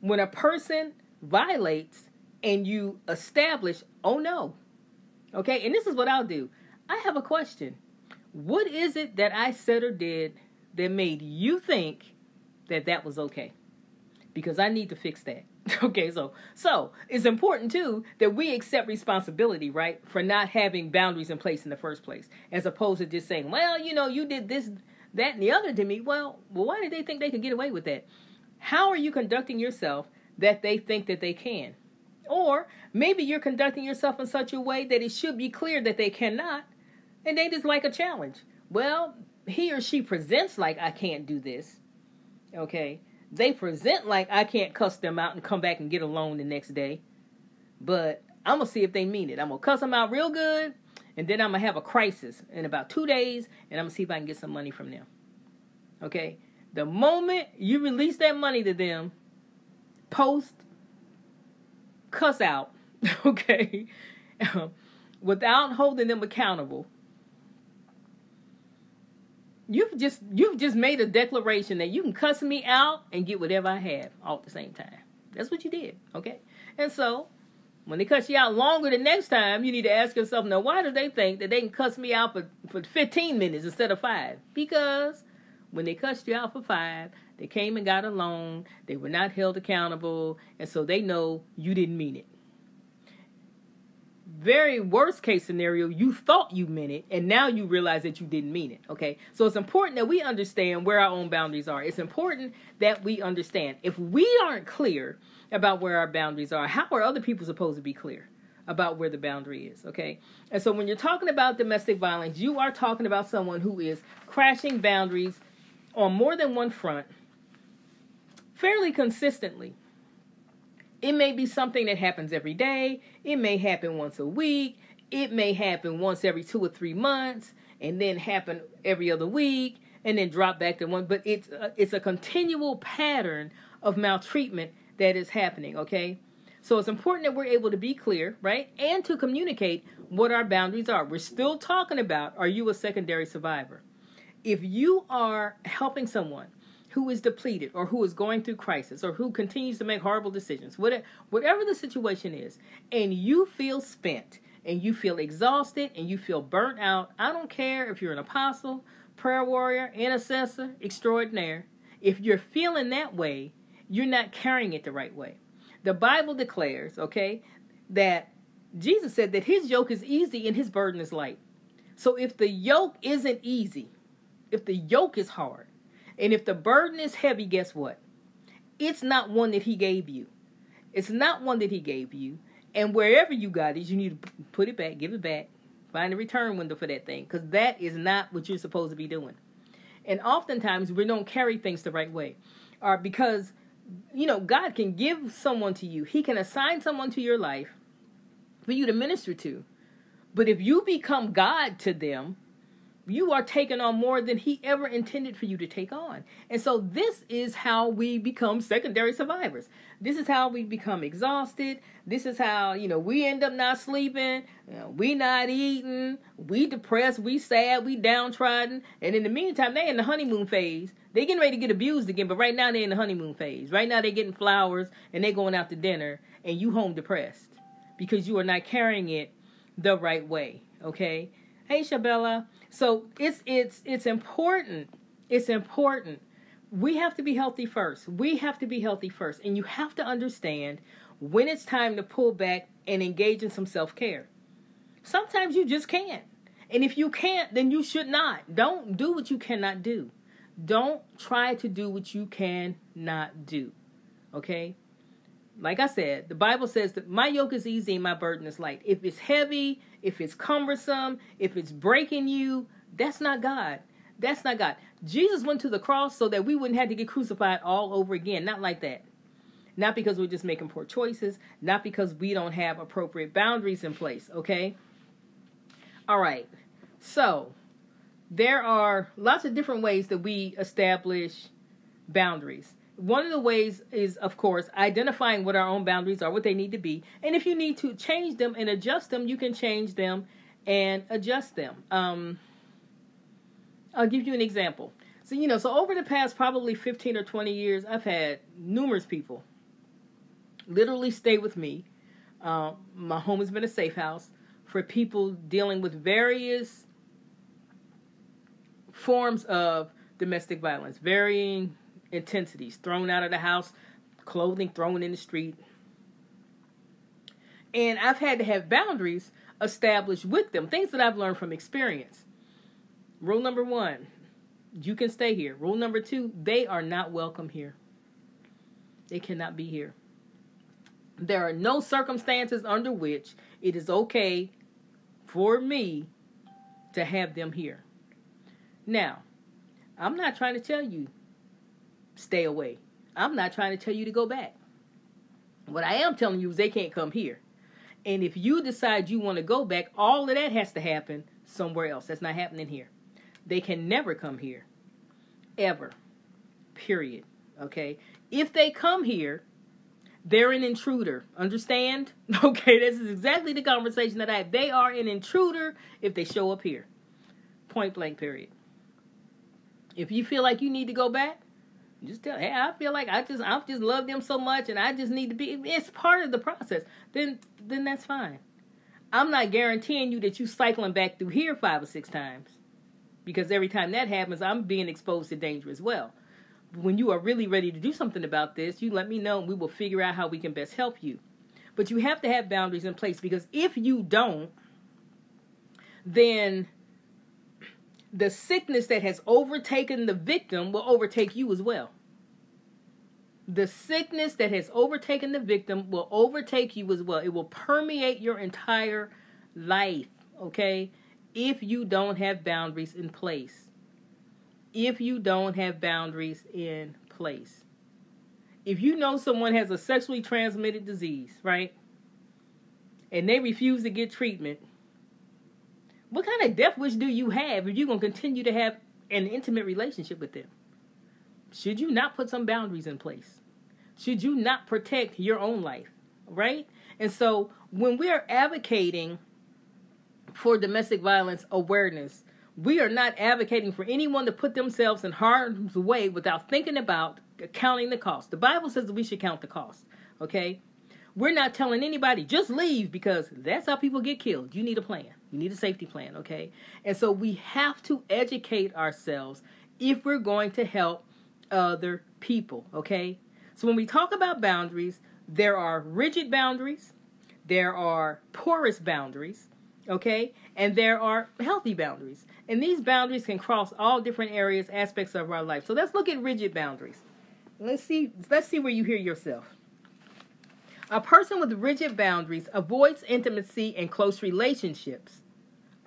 Speaker 1: When a person violates and you establish, oh no, okay? And this is what I'll do. I have a question. What is it that I said or did that made you think that that was okay? Because I need to fix that. Okay, so it's important too that we accept responsibility, right, for not having boundaries in place in the first place, as opposed to just saying, well, you know, you did this, that, and the other to me. Well, why did they think they could get away with that? How are you conducting yourself that they think that they can? Or maybe you're conducting yourself in such a way that it should be clear that they cannot, and they just like a challenge. Well, he or she presents like I can't do this, okay? They present like I can't cuss them out and come back and get a loan the next day. But I'm going to see if they mean it. I'm going to cuss them out real good, and then I'm going to have a crisis in about 2 days, and I'm going to see if I can get some money from them. Okay? The moment you release that money to them, post, cuss out, okay, without holding them accountable, you've just made a declaration that you can cuss me out and get whatever I have all at the same time. That's what you did, okay? And so, when they cuss you out longer the next time, you need to ask yourself, now, why do they think that they can cuss me out for 15 minutes instead of 5? Because when they cussed you out for 5, they came and got a loan, they were not held accountable, and so they know you didn't mean it. Very worst case scenario, you thought you meant it, and now you realize that you didn't mean it, okay? So it's important that we understand where our own boundaries are. It's important that we understand. If we aren't clear about where our boundaries are, how are other people supposed to be clear about where the boundary is, okay? And so when you're talking about domestic violence, you are talking about someone who is crashing boundaries on more than one front fairly consistently. It may be something that happens every day. It may happen once a week. It may happen once every 2 or 3 months, and then happen every other week, and then drop back to one. But it's a continual pattern of maltreatment that is happening, okay? So it's important that we're able to be clear, right? And to communicate what our boundaries are. We're still talking about, are you a secondary survivor? If you are helping someone who is depleted or who is going through crisis or who continues to make horrible decisions, whatever the situation is, and you feel spent and you feel exhausted and you feel burnt out, I don't care if you're an apostle, prayer warrior, intercessor, extraordinaire, if you're feeling that way, you're not carrying it the right way. The Bible declares, okay, that Jesus said that his yoke is easy and his burden is light. So if the yoke isn't easy, if the yoke is hard, and if the burden is heavy, guess what? It's not one that he gave you. It's not one that he gave you. And wherever you got it, you need to put it back, give it back, find a return window for that thing, because that is not what you're supposed to be doing. And oftentimes, we don't carry things the right way. Because, God can give someone to you. He can assign someone to your life for you to minister to. But if you become God to them, you are taking on more than he ever intended for you to take on. And so this is how we become secondary survivors. This is how we become exhausted. This is how, we end up not sleeping. We not eating. We depressed. We sad. We downtrodden. And in the meantime, they in the honeymoon phase. They getting ready to get abused again. But right now, they're in the honeymoon phase. Right now, they're getting flowers and they're going out to dinner. And you home depressed because you are not carrying it the right way. Okay? Hey, Shabella. So it's important. It's important. We have to be healthy first. We have to be healthy first. And you have to understand when it's time to pull back and engage in some self-care. Sometimes you just can't. And if you can't, then you should not. Don't do what you cannot do. Don't try to do what you cannot do. Okay? Like I said, the Bible says that my yoke is easy and my burden is light. If it's heavy, if it's cumbersome, if it's breaking you, that's not God. That's not God. Jesus went to the cross so that we wouldn't have to get crucified all over again. Not like that. Not because we're just making poor choices. Not because we don't have appropriate boundaries in place. Okay? All right. So, there are lots of different ways that we establish boundaries. One of the ways is, of course, identifying what our own boundaries are, what they need to be. And if you need to change them and adjust them, you can change them and adjust them. I'll give you an example. So over the past probably 15 or 20 years, I've had numerous people literally stay with me. My home has been a safe house for people dealing with various forms of domestic violence, varying intensities, thrown out of the house, clothing thrown in the street. And I've had to have boundaries established with them, things that I've learned from experience. Rule number 1, you can stay here. Rule number 2, they are not welcome here. They cannot be here. There are no circumstances under which it is okay for me to have them here. Now, I'm not trying to tell you stay away. I'm not trying to tell you to go back. What I am telling you is they can't come here. And if you decide you want to go back, all of that has to happen somewhere else. That's not happening here. They can never come here. Ever. Period. Okay? If they come here, They're an intruder. Understand? Okay, this is exactly the conversation that I had. They are an intruder if they show up here. Point blank, period. If you feel like you need to go back, just tell, hey, I feel like I just love them so much and I just need to be, it's part of the process. Then that's fine. I'm not guaranteeing you that you cycling back through here 5 or 6 times. Because every time that happens, I'm being exposed to danger as well. When you are really ready to do something about this, you let me know and we will figure out how we can best help you. But you have to have boundaries in place, because if you don't, then the sickness that has overtaken the victim will overtake you as well. The sickness that has overtaken the victim will overtake you as well. It will permeate your entire life, okay? If you don't have boundaries in place. If you don't have boundaries in place. If you know someone has a sexually transmitted disease, right? And they refuse to get treatment, what kind of death wish do you have if you're going to continue to have an intimate relationship with them? Should you not put some boundaries in place? Should you not protect your own life, right? And so when we are advocating for domestic violence awareness, we are not advocating for anyone to put themselves in harm's way without thinking about counting the cost. The Bible says that we should count the cost, okay? We're not telling anybody, just leave, because that's how people get killed. You need a plan. You need a safety plan, okay? And so we have to educate ourselves if we're going to help other people, okay? So when we talk about boundaries, there are rigid boundaries, there are porous boundaries, okay? And there are healthy boundaries. And these boundaries can cross all different areas, aspects of our life. So let's look at rigid boundaries. Let's see where you hear yourself. A person with rigid boundaries avoids intimacy and close relationships.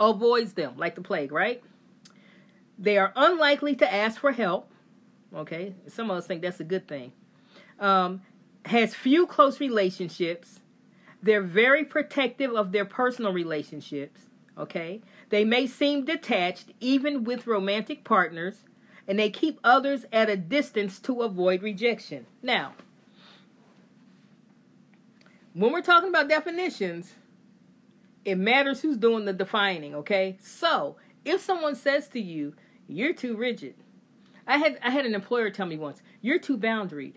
Speaker 1: Avoids them like the plague, right? They are unlikely to ask for help. Okay, some of us think that's a good thing. Has few close relationships. They're very protective of their personal relationships. Okay, they may seem detached even with romantic partners, and they keep others at a distance to avoid rejection. Now, when we're talking about definitions, it matters who's doing the defining, okay? So, if someone says to you, you're too rigid. I had an employer tell me once, you're too boundaried.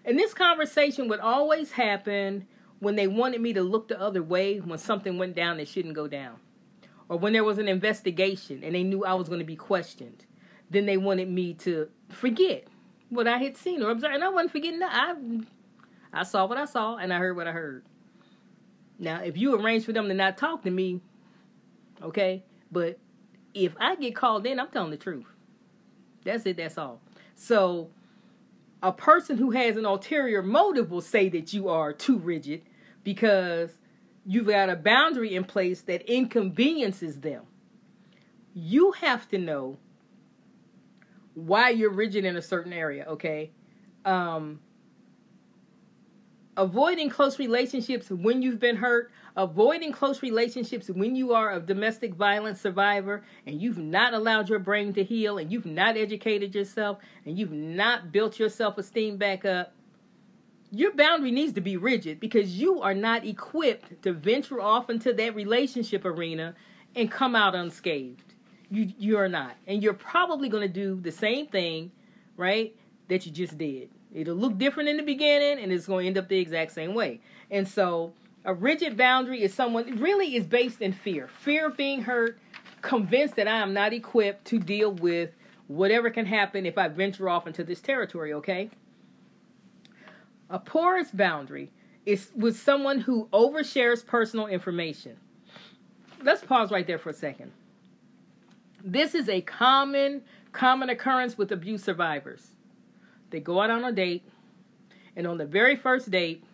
Speaker 1: And this conversation would always happen when they wanted me to look the other way when something went down that shouldn't go down. Or when there was an investigation and they knew I was going to be questioned. Then they wanted me to forget what I had seen or observed. And I wasn't forgetting that. I saw what I saw and I heard what I heard. Now, if you arrange for them to not talk to me, okay, but if I get called in, I'm telling the truth. That's it, that's all. So, a person who has an ulterior motive will say that you are too rigid because you've got a boundary in place that inconveniences them. You have to know why you're rigid in a certain area, okay? Avoiding close relationships when you've been hurt, avoiding close relationships when you are a domestic violence survivor and you've not allowed your brain to heal and you've not educated yourself and you've not built your self-esteem back up. Your boundary needs to be rigid because you are not equipped to venture off into that relationship arena and come out unscathed. You are not. And you're probably going to do the same thing, right, that you just did. It'll look different in the beginning, and it's going to end up the exact same way. And so a rigid boundary is someone really is based in fear. Fear of being hurt, convinced that I am not equipped to deal with whatever can happen if I venture off into this territory, okay? A porous boundary is with someone who overshares personal information. Let's pause right there for a second. This is a common occurrence with abuse survivors. They go out on a date, and on the very first date,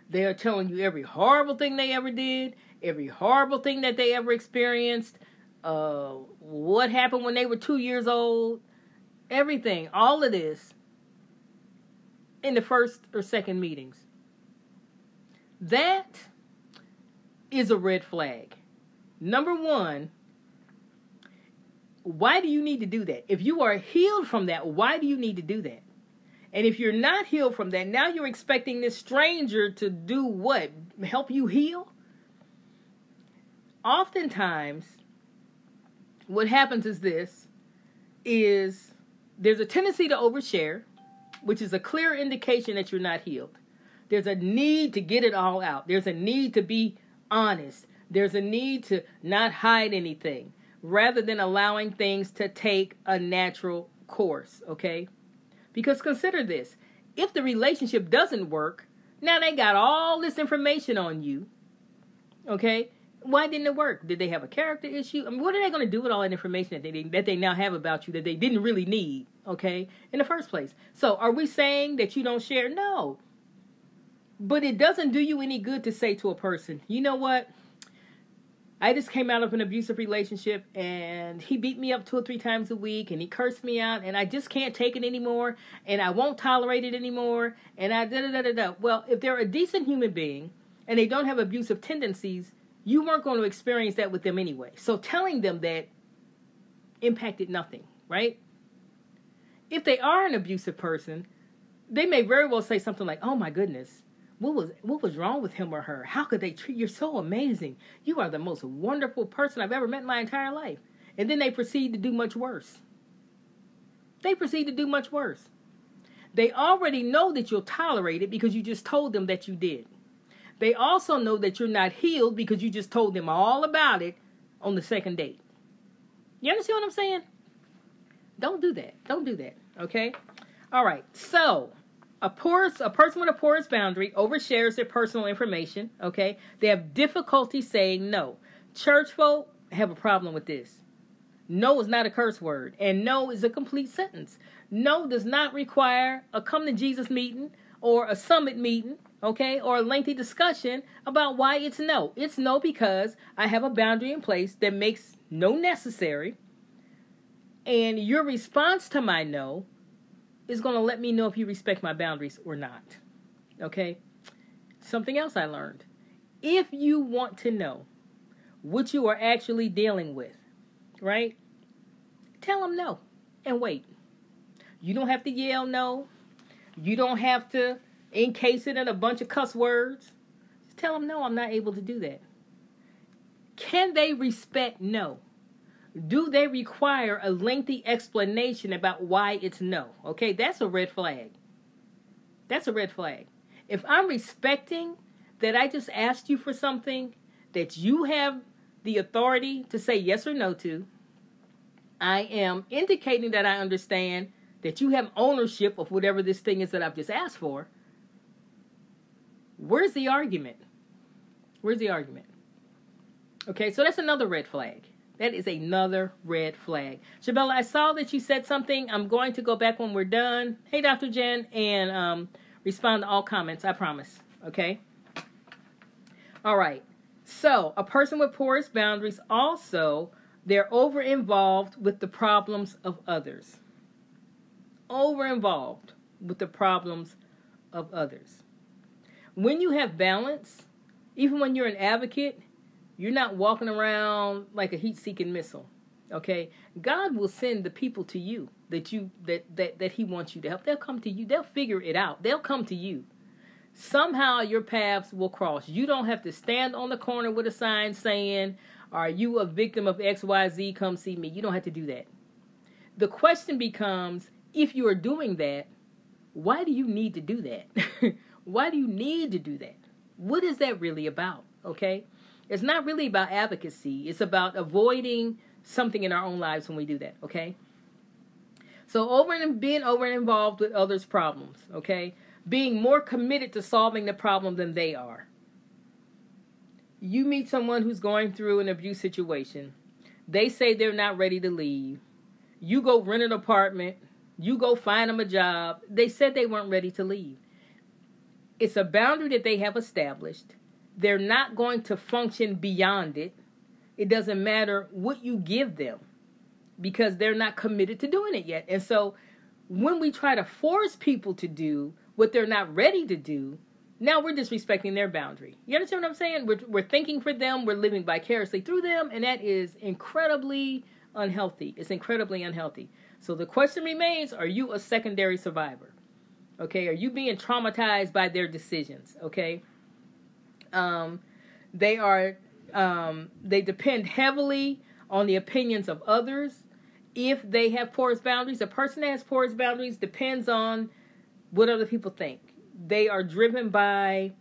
Speaker 1: they are telling you every horrible thing they ever did, every horrible thing that they ever experienced, what happened when they were 2 years old, everything, all of this in the first or second meetings. That is a red flag. Number one, why do you need to do that? If you are healed from that, why do you need to do that? And if you're not healed from that, now you're expecting this stranger to do what? Help you heal? Oftentimes, what happens is there's a tendency to overshare, which is a clear indication that you're not healed. There's a need to get it all out. There's a need to be honest. There's a need to not hide anything, rather than allowing things to take a natural course, okay? Because consider this. If the relationship doesn't work, now they got all this information on you, okay? Why didn't it work? Did they have a character issue? I mean, what are they going to do with all that information that they now have about you that they didn't really need, okay, in the first place? So are we saying that you don't share? No. But it doesn't do you any good to say to a person, you know what? I just came out of an abusive relationship and he beat me up 2 or 3 times a week and he cursed me out and I just can't take it anymore and I won't tolerate it anymore and I da-da-da-da-da. Well, if they're a decent human being and they don't have abusive tendencies, you weren't going to experience that with them anyway. So telling them that impacted nothing, right? If they are an abusive person, they may very well say something like, oh my goodness, what was wrong with him or her? How could they treat you? You're so amazing. You are the most wonderful person I've ever met in my entire life. And then they proceed to do much worse. They already know that you'll tolerate it because you just told them that you did. They also know that you're not healed because you just told them all about it on the second date. You understand what I'm saying? Don't do that. Okay? All right. So, a person with a porous boundary overshares their personal information, okay? They have difficulty saying no. Church folk have a problem with this. No is not a curse word, and no is a complete sentence. No does not require a come to Jesus meeting or a summit meeting, okay, or a lengthy discussion about why it's no. It's no because I have a boundary in place that makes no necessary, and your response to my no is going to let me know if you respect my boundaries or not. Okay? Something else I learned. If you want to know what you are actually dealing with, right? Tell them no and wait. You don't have to yell no. You don't have to encase it in a bunch of cuss words. Just tell them no, I'm not able to do that. Can they respect no? Do they require a lengthy explanation about why it's no? Okay, that's a red flag. That's a red flag. If I'm respecting that I just asked you for something that you have the authority to say yes or no to, I am indicating that I understand that you have ownership of whatever this thing is that I've just asked for. Where's the argument? Okay, so that's another red flag. That is another red flag. Shabella, I saw that you said something. I'm going to go back when we're done. Hey, Dr. Jen, and respond to all comments. I promise. Okay? All right. So, a person with porous boundaries also, they're over-involved with the problems of others. Over-involved with the problems of others. When you have balance, even when you're an advocate, you're not walking around like a heat-seeking missile, okay? God will send the people to you that He wants you to help. They'll come to you. They'll figure it out. They'll come to you. Somehow your paths will cross. You don't have to stand on the corner with a sign saying, are you a victim of XYZ? Come see me. You don't have to do that. The question becomes, if you are doing that, why do you need to do that? Why do you need to do that? What is that really about, okay? It's not really about advocacy. It's about avoiding something in our own lives when we do that, okay? So being over and involved with others' problems, okay? Being more committed to solving the problem than they are. You meet someone who's going through an abuse situation. They say they're not ready to leave. You go rent an apartment. You go find them a job. They said they weren't ready to leave. It's a boundary that they have established. They're not going to function beyond it. It doesn't matter what you give them because they're not committed to doing it yet. And so when we try to force people to do what they're not ready to do, now we're disrespecting their boundary. You understand what I'm saying? We're thinking for them. We're living vicariously through them. And that is incredibly unhealthy. It's incredibly unhealthy. So the question remains, are you a secondary survivor? Okay? Are you being traumatized by their decisions? Okay? They are, they depend heavily on the opinions of others. If they have porous boundaries, a person that has porous boundaries depends on what other people think. They are driven by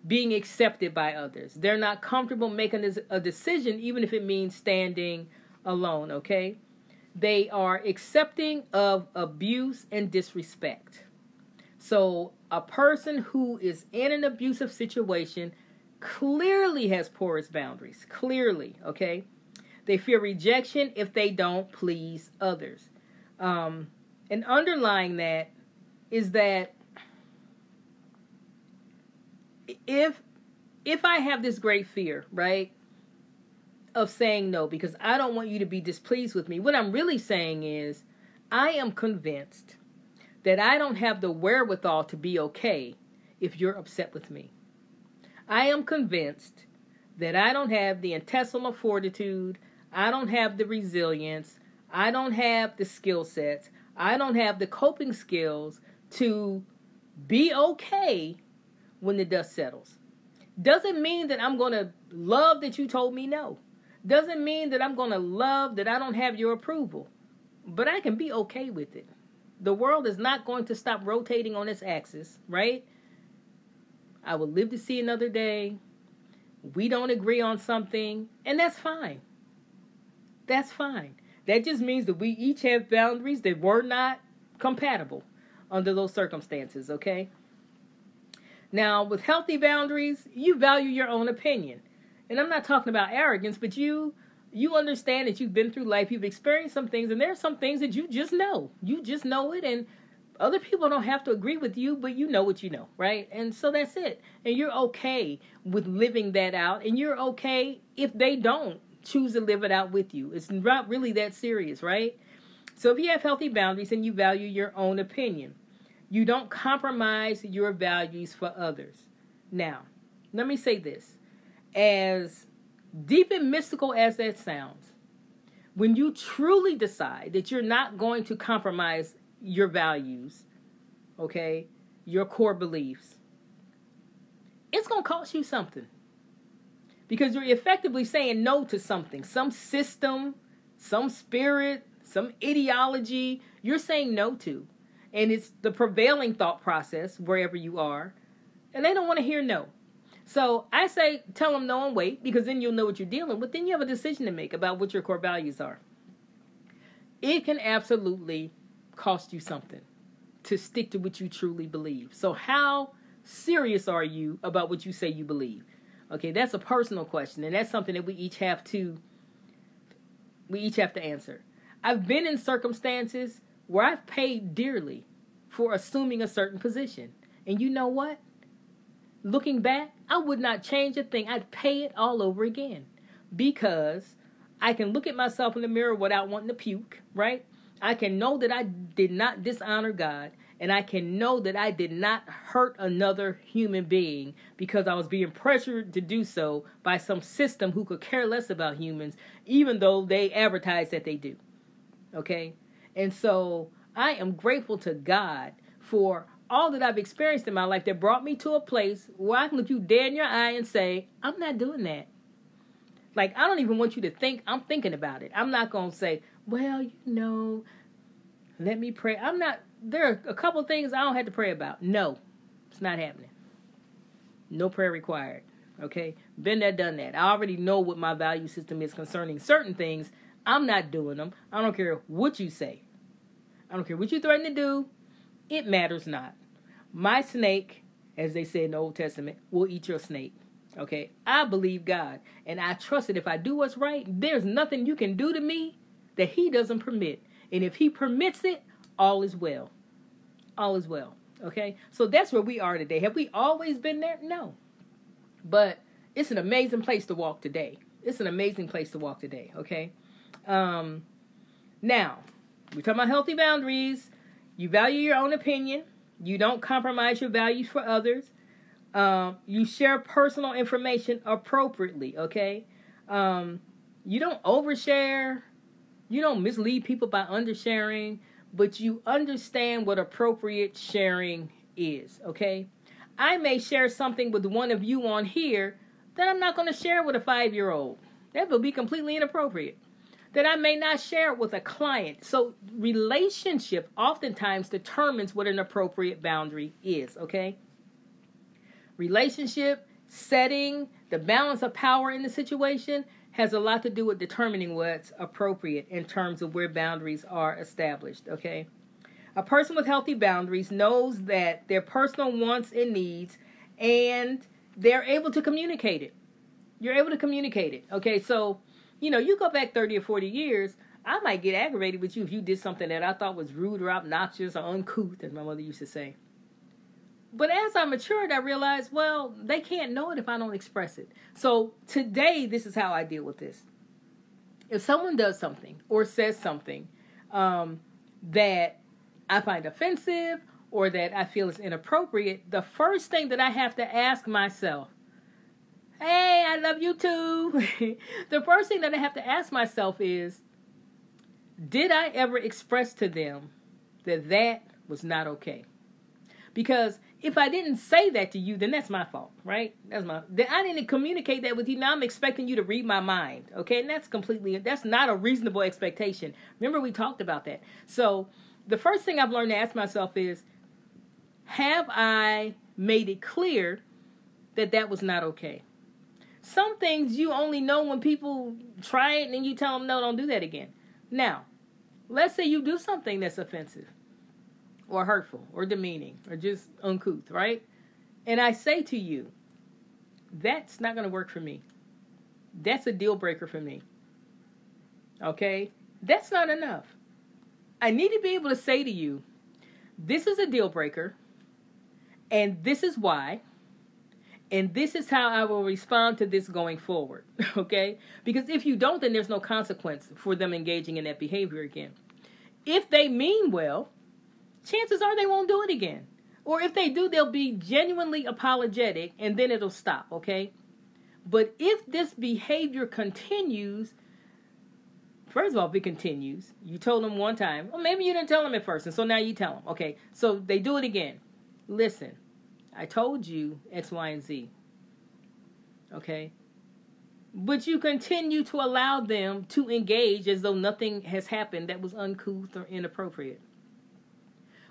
Speaker 1: being accepted by others. They're not comfortable making a decision, even if it means standing alone, okay? They are accepting of abuse and disrespect. So a person who is in an abusive situation clearly has porous boundaries. Clearly, okay? They fear rejection if they don't please others. And underlying that is that if I have this great fear, right, of saying no because I don't want you to be displeased with me, what I'm really saying is I am convinced that I don't have the wherewithal to be okay if you're upset with me. I am convinced that I don't have the intestinal fortitude, I don't have the resilience, I don't have the skill sets, I don't have the coping skills to be okay when the dust settles. Doesn't mean that I'm going to love that you told me no. Doesn't mean that I'm going to love that I don't have your approval. But I can be okay with it. The world is not going to stop rotating on its axis, right? I will live to see another day. We don't agree on something, and that's fine. That's fine. That just means that we each have boundaries that were not compatible under those circumstances, okay? Now, with healthy boundaries, you value your own opinion. And I'm not talking about arrogance, but you understand that you've been through life, you've experienced some things, and there are some things that you just know. You just know it, and other people don't have to agree with you, but you know what you know, right? And so that's it. And you're okay with living that out, and you're okay if they don't choose to live it out with you. It's not really that serious, right? So if you have healthy boundaries and you value your own opinion, you don't compromise your values for others. Now, let me say this. As deep and mystical as that sounds, when you truly decide that you're not going to compromise your values, okay, your core beliefs, it's going to cost you something. Because you're effectively saying no to something, some system, some spirit, some ideology you're saying no to. And it's the prevailing thought process wherever you are. And they don't want to hear no. So I say tell them no and wait, because then you'll know what you're dealing with. Then you have a decision to make about what your core values are. It can absolutely cost you something to stick to what you truly believe. So how serious are you about what you say you believe? Okay, that's a personal question, and that's something that we each have to answer. I've been in circumstances where I've paid dearly for assuming a certain position. And you know what? Looking back, I would not change a thing. I'd pay it all over again. Because I can look at myself in the mirror without wanting to puke, right? I can know that I did not dishonor God. And I can know that I did not hurt another human being because I was being pressured to do so by some system who could care less about humans, even though they advertise that they do. Okay? And so I am grateful to God for all that I've experienced in my life that brought me to a place where I can look you dead in your eye and say, I'm not doing that. Like, I don't even want you to think I'm thinking about it. I'm not going to say, well, you know, let me pray. There are a couple of things I don't have to pray about. No, it's not happening. No prayer required. Okay? Been there, done that. I already know what my value system is concerning certain things. I'm not doing them. I don't care what you say. I don't care what you threaten to do. It matters not. My snake, as they say in the Old Testament, will eat your snake. Okay? I believe God. And I trust that if I do what's right, there's nothing you can do to me that He doesn't permit. And if He permits it, all is well. All is well. Okay? So that's where we are today. Have we always been there? No. But it's an amazing place to walk today. It's an amazing place to walk today. Okay? Now, we're talking about healthy boundaries. You value your own opinion. You don't compromise your values for others. You share personal information appropriately. Okay? You don't overshare. You don't mislead people by undersharing. but you understand what appropriate sharing is, okay? I may share something with one of you on here that I'm not going to share with a 5-year-old. That will be completely inappropriate. That I may not share with a client. So relationship oftentimes determines what an appropriate boundary is, okay? Relationship, setting, the balance of power in the situation has a lot to do with determining what's appropriate in terms of where boundaries are established, okay? A person with healthy boundaries knows that their personal wants and needs, and they're able to communicate it. You're able to communicate it, okay? So, you go back 30 or 40 years, I might get aggravated with you if you did something that I thought was rude or obnoxious or uncouth, as my mother used to say. But as I matured, I realized, well, they can't know it if I don't express it. So today, this is how I deal with this. If someone does something or says something that I find offensive or that I feel is inappropriate, the first thing that I have to ask myself, hey, I love you too. The first thing that I have to ask myself is, did I ever express to them that that was not okay? Because if I didn't say that to you, then that's my fault, right? Then I didn't communicate that with you. Now I'm expecting you to read my mind, okay? And that's not a reasonable expectation. Remember, we talked about that. So the first thing I've learned to ask myself is, have I made it clear that that was not okay? Some things you only know when people try it and you tell them, no, don't do that again. Now, let's say you do something that's offensive or hurtful or demeaning or just uncouth, right? And I say to you, that's not going to work for me. That's a deal breaker for me. Okay? That's not enough. I need to be able to say to you, this is a deal breaker, and this is why, and this is how I will respond to this going forward, okay? Because if you don't, then there's no consequence for them engaging in that behavior again. If they mean well, chances are they won't do it again. Or if they do, they'll be genuinely apologetic, and then it'll stop, okay? But if this behavior continues, first of all, if it continues, you told them one time, well, maybe you didn't tell them at first, and so now you tell them, okay? So they do it again. Listen, I told you X, Y, and Z, okay? But you continue to allow them to engage as though nothing has happened that was uncouth or inappropriate.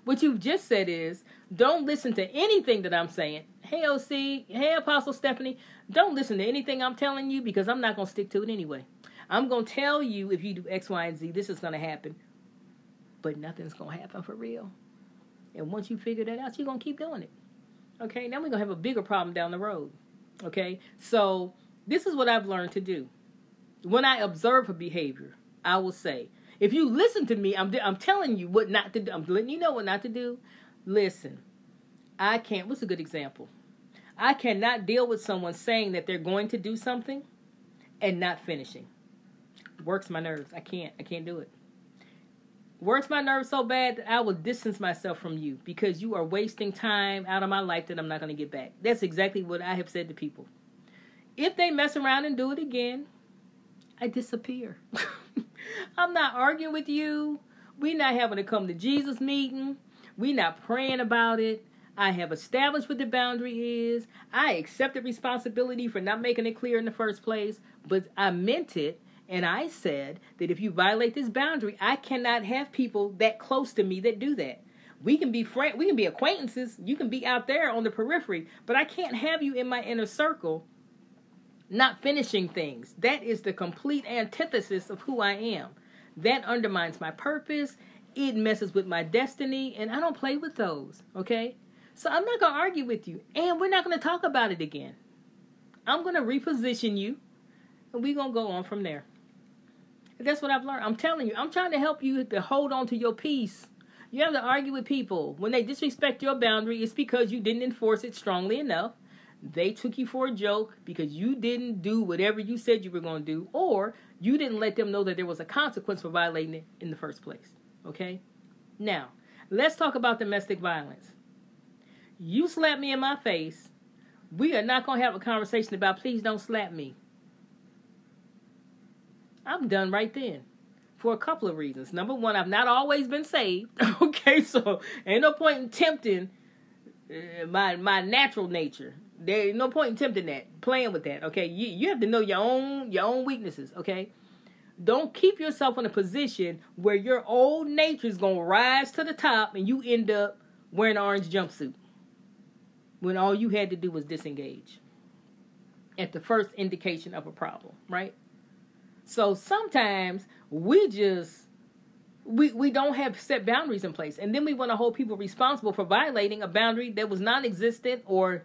Speaker 1: What you've just said is, don't listen to anything that I'm saying. Hey, OC, hey, Apostle Stephanie, don't listen to anything I'm telling you because I'm not going to stick to it anyway. I'm going to tell you if you do X, Y, and Z, this is going to happen. But nothing's going to happen for real. And once you figure that out, you're going to keep doing it. Okay, now we're going to have a bigger problem down the road. Okay, so this is what I've learned to do. When I observe a behavior, I will say, if you listen to me, I'm telling you what not to do. I'm letting you know what not to do. Listen, what's a good example? I cannot deal with someone saying that they're going to do something and not finishing. Works my nerves. I can't do it. Works my nerves so bad that I will distance myself from you because you are wasting time out of my life that I'm not going to get back. That's exactly what I have said to people. If they mess around and do it again, I disappear. I'm not arguing with you. We're not having a come to Jesus meeting. We're not praying about it. I have established what the boundary is. I accepted responsibility for not making it clear in the first place, but I meant it. And I said that if you violate this boundary, I cannot have people that close to me that do that. We can be friends, we can be acquaintances. You can be out there on the periphery, but I can't have you in my inner circle not finishing things. That is the complete antithesis of who I am. That undermines my purpose. It messes with my destiny, and I don't play with those, okay? So I'm not going to argue with you, and we're not going to talk about it again. I'm going to reposition you, and we're going to go on from there. That's what I've learned. I'm telling you, I'm trying to help you to hold on to your peace. You have to argue with people. When they disrespect your boundary, it's because you didn't enforce it strongly enough. They took you for a joke because you didn't do whatever you said you were going to do, or you didn't let them know that there was a consequence for violating it in the first place. Okay? Now, let's talk about domestic violence. You slap me in my face. We are not going to have a conversation about please don't slap me. I'm done right then. for a couple of reasons. Number one, I've not always been saved. Okay, so ain't no point in tempting my natural nature. There ain't no point in tempting that, playing with that. Okay, you have to know your own weaknesses. Okay, don't keep yourself in a position where your old nature is gonna rise to the top and you end up wearing an orange jumpsuit when all you had to do was disengage at the first indication of a problem, right? So sometimes we don't have set boundaries in place, and then we want to hold people responsible for violating a boundary that was non-existent, or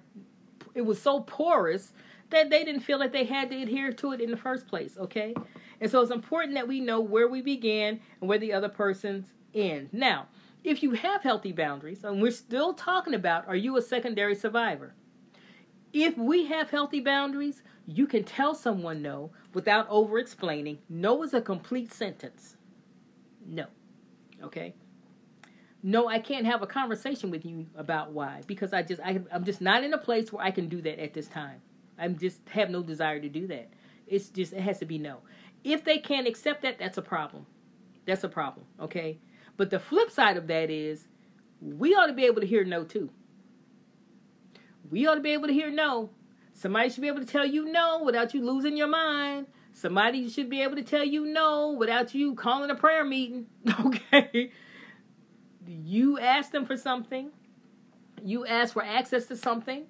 Speaker 1: it was so porous that they didn't feel like they had to adhere to it in the first place, okay? And so it's important that we know where we began and where the other person's end. Now, if you have healthy boundaries, and we're still talking about, are you a secondary survivor? If we have healthy boundaries, you can tell someone no without over-explaining. No is a complete sentence. No. Okay? No, I can't have a conversation with you about why, because I'm just not in a place where I can do that at this time. I just have no desire to do that. It has to be no. If they can't accept that, that's a problem. That's a problem, okay? But the flip side of that is we ought to be able to hear no too. We ought to be able to hear no. Somebody should be able to tell you no without you losing your mind. Somebody should be able to tell you no without you calling a prayer meeting. Okay? You asked them for something. You asked for access to something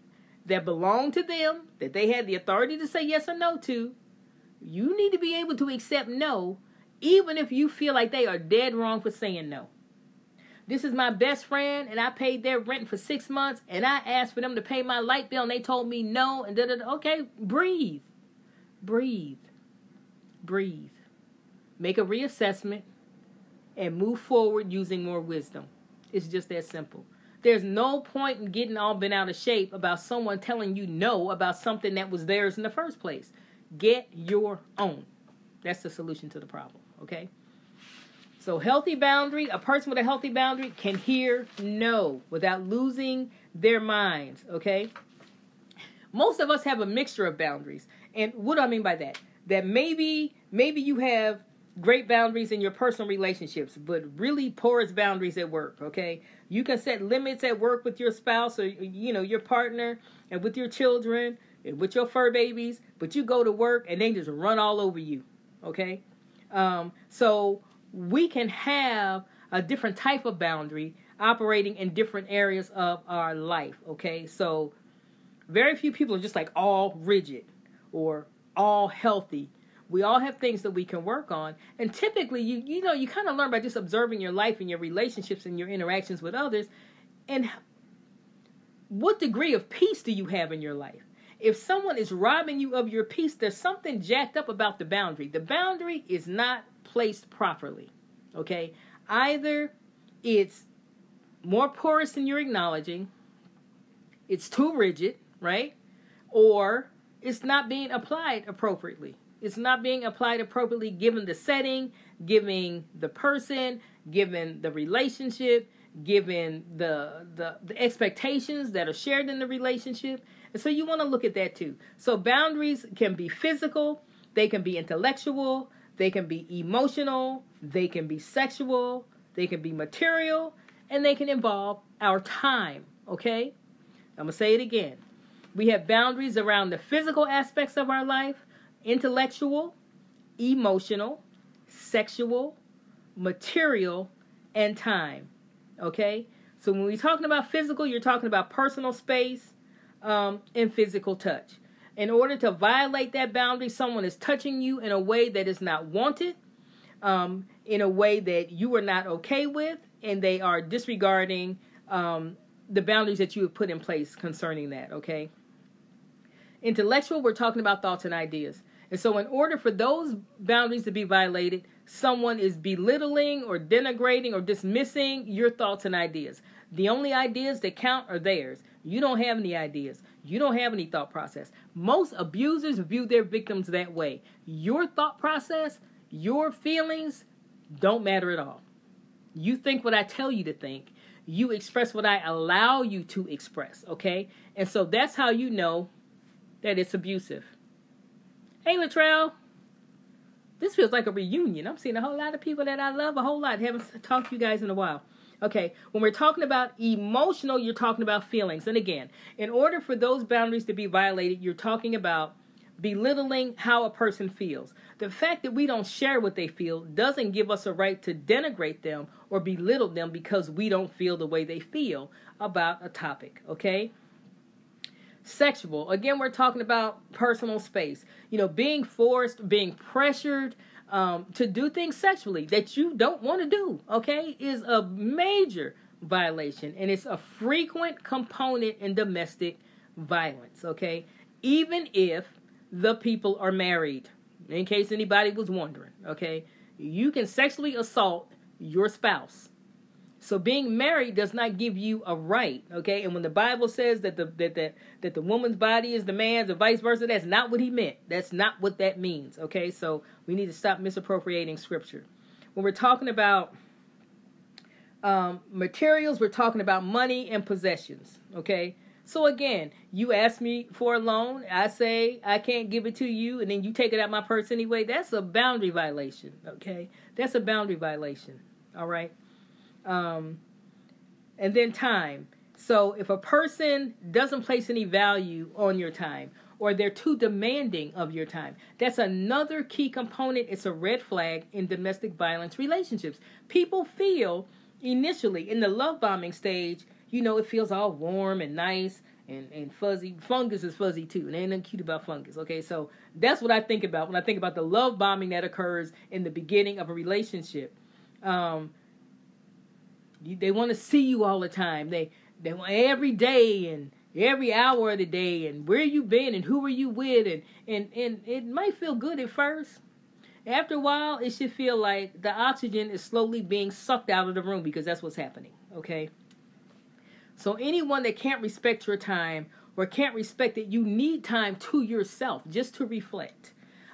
Speaker 1: that belonged to them, that they had the authority to say yes or no to. You need to be able to accept no, even if you feel like they are dead wrong for saying no. This is my best friend, and I paid their rent for 6 months, and I asked for them to pay my light bill, and they told me no, and da-da-da. Okay, breathe. Breathe. Breathe. Make a reassessment, and move forward using more wisdom. It's just that simple. There's no point in getting all bent out of shape about someone telling you no about something that was theirs in the first place. Get your own. That's the solution to the problem, okay? So healthy boundary, a person with a healthy boundary can hear no without losing their minds, okay? Most of us have a mixture of boundaries. And what do I mean by that? That maybe you have great boundaries in your personal relationships, but really porous boundaries at work, okay? You can set limits at work with your spouse or, your partner, and with your children, and with your fur babies, but you go to work and they just run all over you, okay? So we can have a different type of boundary operating in different areas of our life, okay? So very few people are just like all rigid or all healthy. We all have things that we can work on. And typically, you kind of learn by just observing your life and your relationships and your interactions with others. And what degree of peace do you have in your life? If someone is robbing you of your peace, there's something jacked up about the boundary. The boundary is not placed properly, okay? Either it's more porous than you're acknowledging, it's too rigid, right? Or it's not being applied appropriately. It's not being applied appropriately given the setting, given the person, given the relationship, given the expectations that are shared in the relationship. And so you want to look at that too. So boundaries can be physical, they can be intellectual, they can be emotional, they can be sexual, they can be material, and they can involve our time, okay? I'm going to say it again. We have boundaries around the physical aspects of our life, intellectual, emotional, sexual, material, and time, okay? So when we're talking about physical, you're talking about personal space and physical touch. In order to violate that boundary, someone is touching you in a way that is not wanted, in a way that you are not okay with, and they are disregarding the boundaries that you have put in place concerning that, okay? Intellectual, we're talking about thoughts and ideas. And so in order for those boundaries to be violated, someone is belittling or denigrating or dismissing your thoughts and ideas. The only ideas that count are theirs. You don't have any ideas. You don't have any thought process. Most abusers view their victims that way. Your thought process, your feelings don't matter at all. You think what I tell you to think. You express what I allow you to express, okay? And so that's how you know that it's abusive. Hey, Latrell. This feels like a reunion. I'm seeing a whole lot of people that I love a whole lot. Haven't talked to you guys in a while. Okay, when we're talking about emotional, you're talking about feelings. And again, in order for those boundaries to be violated, you're talking about belittling how a person feels. The fact that we don't share what they feel doesn't give us a right to denigrate them or belittle them because we don't feel the way they feel about a topic, okay? Sexual. Again, we're talking about personal space. Being forced, being pressured to do things sexually that you don't want to do, okay, is a major violation. And it's a frequent component in domestic violence, okay? Even if the people are married, in case anybody was wondering, okay? You can sexually assault your spouse. So being married does not give you a right, okay? And when the Bible says that the woman's body is the man's or vice versa, that's not what he meant. That's not what that means, okay? So we need to stop misappropriating scripture. When we're talking about materials, we're talking about money and possessions, okay? So again, you ask me for a loan, I say I can't give it to you, and then you take it out my purse anyway. That's a boundary violation, okay? That's a boundary violation, all right? And then time. So if a person doesn't place any value on your time, or they're too demanding of your time, that's another key component. It's a red flag in domestic violence relationships. People feel initially in the love bombing stage, it feels all warm and nice and fuzzy. Fungus is fuzzy too, and ain't nothing cute about fungus, okay? So that's what I think about when I think about the love bombing that occurs in the beginning of a relationship. They want to see you all the time. They want every day and every hour of the day and where you been and who were you with, and it might feel good at first. After a while, it should feel like the oxygen is slowly being sucked out of the room because that's what's happening, okay? So anyone that can't respect your time or can't respect that you need time to yourself just to reflect.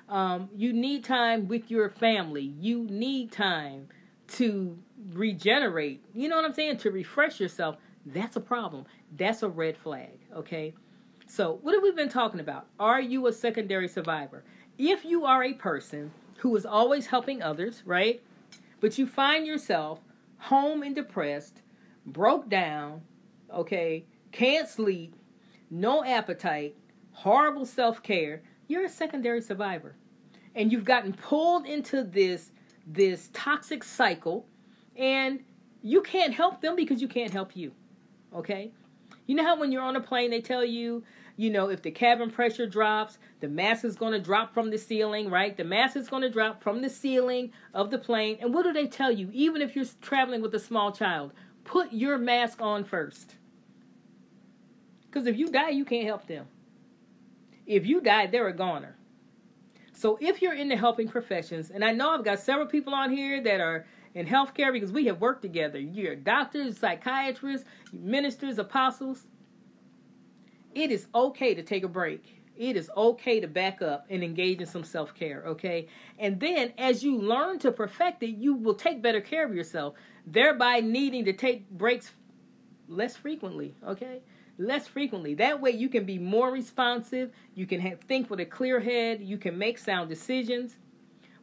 Speaker 1: You need time with your family. You need time to regenerate, you know what I'm saying, to refresh yourself. That's a problem. That's a red flag, okay? So what have we been talking about? Are you a secondary survivor? If you are a person who is always helping others, right, but you find yourself home and depressed, broke down, okay, can't sleep, no appetite, horrible self-care, you're a secondary survivor. And you've gotten pulled into this toxic cycle, and you can't help them because you can't help you, okay? You know how when you're on a plane, they tell you, if the cabin pressure drops, the mask is going to drop from the ceiling, right? The mask is going to drop from the ceiling of the plane. And what do they tell you? Even if you're traveling with a small child, put your mask on first. Because if you die, you can't help them. If you die, they're a goner. So if you're in the helping professions, and I know I've got several people on here that are in healthcare because we have worked together. You're doctors, psychiatrists, ministers, apostles. It is okay to take a break. It is okay to back up and engage in some self-care, okay? And then as you learn to perfect it, you will take better care of yourself, thereby needing to take breaks less frequently, okay? Less frequently. That way you can be more responsive. You can think with a clear head. You can make sound decisions.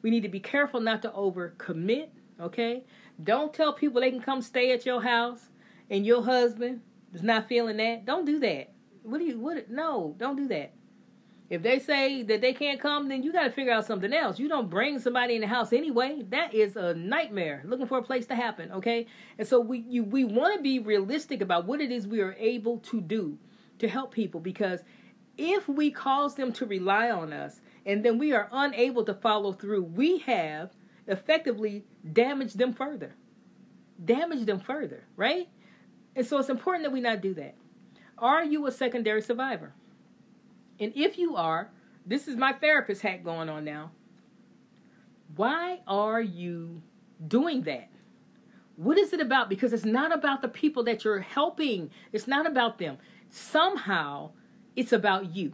Speaker 1: We need to be careful not to overcommit, okay? Don't tell people they can come stay at your house and your husband is not feeling that. Don't do that. No, don't do that. If they say that they can't come, then you got to figure out something else. You don't bring somebody in the house anyway. That is a nightmare, looking for a place to happen, okay? And so we want to be realistic about what it is we are able to do to help people, because if we cause them to rely on us and then we are unable to follow through, we have effectively damaged them further. Right? And so it's important that we not do that. Are you a secondary survivor? And if you are, this is my therapist hat going on now. Why are you doing that? What is it about? Because it's not about the people that you're helping. It's not about them. Somehow, it's about you.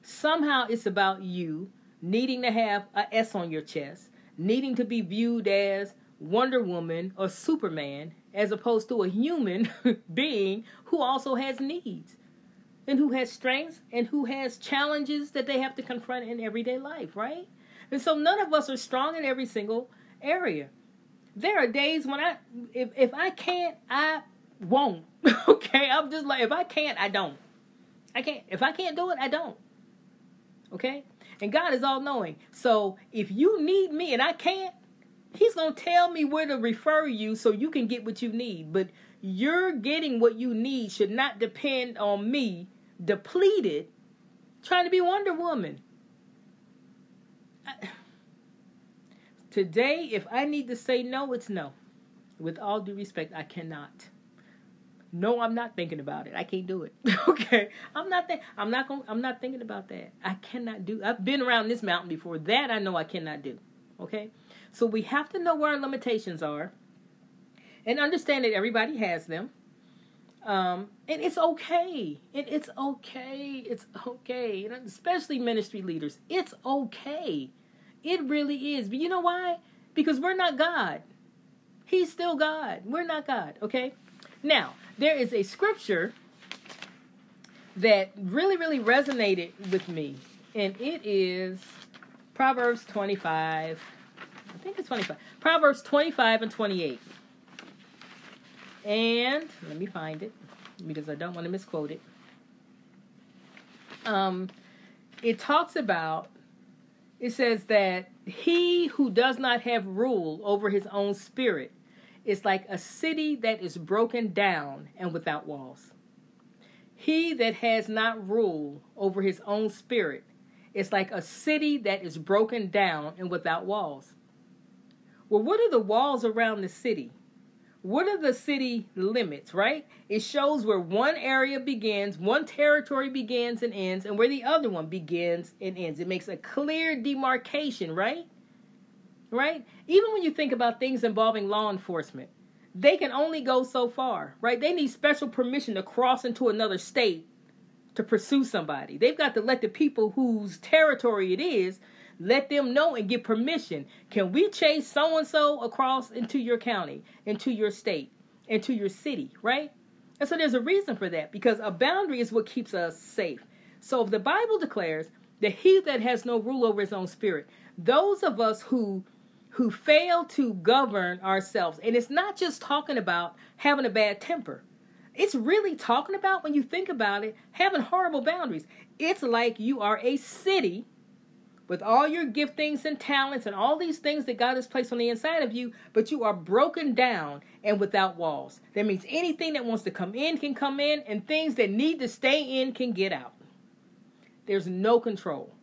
Speaker 1: Somehow, it's about you needing to have an S on your chest, needing to be viewed as Wonder Woman or Superman, as opposed to a human being who also has needs, and who has strengths, and who has challenges that they have to confront in everyday life, right? And so none of us are strong in every single area. There are days when if I can't, I won't. Okay? I'm just like, if I can't, I don't. I can't. If I can't do it, I don't. Okay? And God is all knowing. So if you need me and I can't, He's going to tell me where to refer you so you can get what you need. But you're getting what you need should not depend on me, depleted, trying to be Wonder Woman. Today, if I need to say no, it's no. With all due respect, I cannot. No, I'm not thinking about it. I can't do it. Okay, I'm not thinking about that. I cannot do. I've been around this mountain before. That I know I cannot do. Okay, so we have to know where our limitations are, and understand that everybody has them. And it's okay. It's okay. It's okay. And especially ministry leaders. It's okay. It really is. But you know why? Because we're not God. He's still God. We're not God. Okay? Now, there is a scripture that really, really resonated with me. And it is Proverbs 25. I think it's 25. Proverbs 25 and 28. And let me find it because I don't want to misquote it. It talks about, it says that he who does not have rule over his own spirit is like a city that is broken down and without walls. He that has not rule over his own spirit is like a city that is broken down and without walls. Well, what are the walls around the city? What are the city limits, right? It shows where one area begins, one territory begins and ends, and where the other one begins and ends. It makes a clear demarcation, right? Right? Even when you think about things involving law enforcement, they can only go so far, right? They need special permission to cross into another state to pursue somebody. They've got to let the people whose territory it is, let them know and get permission. Can we chase so-and-so across into your county, into your state, into your city, right? And so there's a reason for that, because a boundary is what keeps us safe. So if the Bible declares that he that has no rule over his own spirit, those of us who fail to govern ourselves, and it's not just talking about having a bad temper. It's really talking about, when you think about it, having horrible boundaries. It's like you are a city with all your giftings and talents and all these things that God has placed on the inside of you, but you are broken down and without walls. That means anything that wants to come in can come in, and things that need to stay in can get out. There's no control.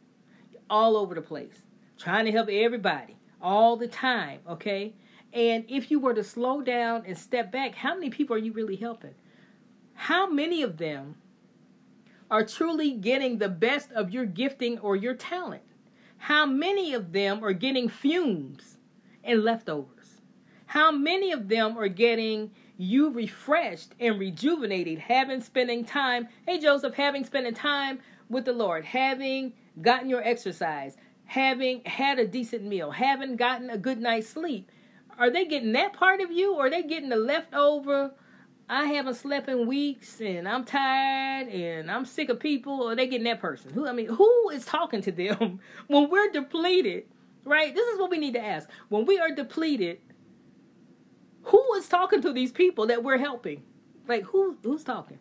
Speaker 1: All over the place. Trying to help everybody all the time, okay? And if you were to slow down and step back, how many people are you really helping? How many of them are truly getting the best of your gifting or your talent? How many of them are getting fumes and leftovers? How many of them are getting you refreshed and rejuvenated, spending time, hey Joseph, spending time with the Lord, having gotten your exercise, having had a decent meal, having gotten a good night's sleep? Are they getting that part of you, or are they getting the leftover, I haven't slept in weeks and I'm tired and I'm sick of people? Or are they getting that person? Who is talking to them when we're depleted, right? This is what we need to ask. When we are depleted, who is talking to these people that we're helping? Like, who's talking?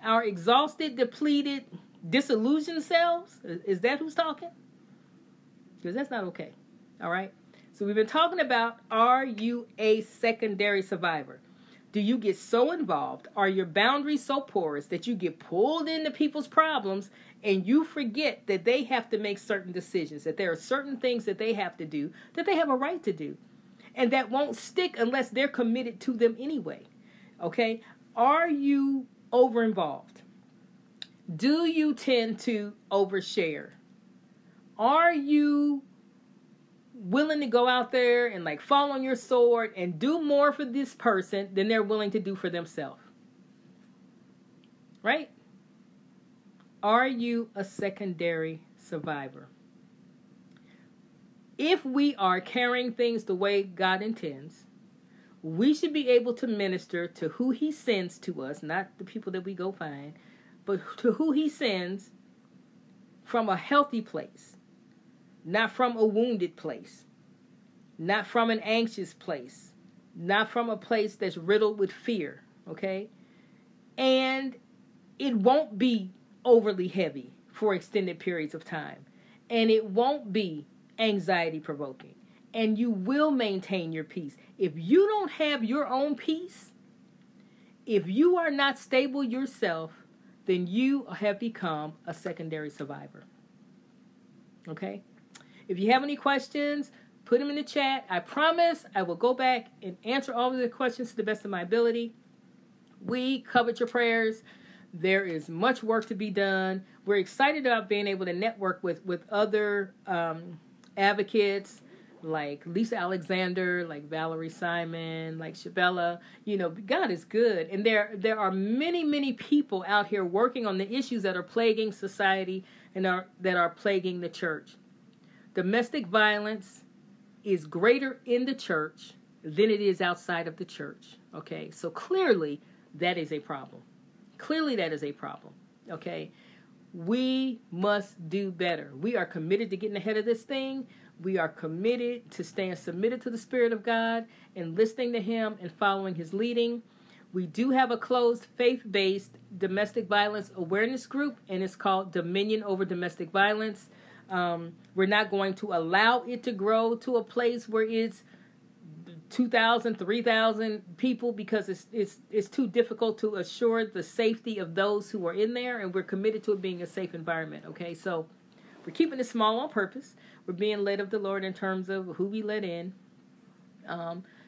Speaker 1: Our exhausted, depleted, disillusioned selves? Is that who's talking? Because that's not okay. All right? So we've been talking about, are you a secondary survivor? Do you get so involved? Are your boundaries so porous that you get pulled into people's problems and you forget that they have to make certain decisions, that there are certain things that they have to do, that they have a right to do, and that won't stick unless they're committed to them anyway? Okay? Are you over-involved? Do you tend to overshare? Are you willing to go out there and fall on your sword and do more for this person than they're willing to do for themselves? Right? Are you a secondary survivor? If we are carrying things the way God intends, we should be able to minister to who he sends to us, not the people that we go find, but to who he sends from a healthy place. not from a wounded place, not from an anxious place, not from a place that's riddled with fear, okay? And it won't be overly heavy for extended periods of time. And it won't be anxiety provoking. And you will maintain your peace. If you don't have your own peace, if you are not stable yourself, then you have become a secondary survivor. Okay? If you have any questions, put them in the chat. I promise I will go back and answer all of the questions to the best of my ability. We covered your prayers. There is much work to be done. We're excited about being able to network with other advocates like Lisa Alexander, like Valerie Simon, like Shabella. You know, God is good. And there are many, many people out here working on the issues that are plaguing society and that are plaguing the church. Domestic violence is greater in the church than it is outside of the church. Okay, so clearly that is a problem. Clearly that is a problem. Okay, we must do better. We are committed to getting ahead of this thing. We are committed to staying submitted to the Spirit of God and listening to Him and following His leading. We do have a closed faith-based domestic violence awareness group, and it's called Dominion Over Domestic Violence. We're not going to allow it to grow to a place where it's 2,000, 3,000 people because it's too difficult to assure the safety of those who are in there, and we're committed to it being a safe environment. Okay, so we're keeping it small on purpose. We're being led of the Lord in terms of who we let in.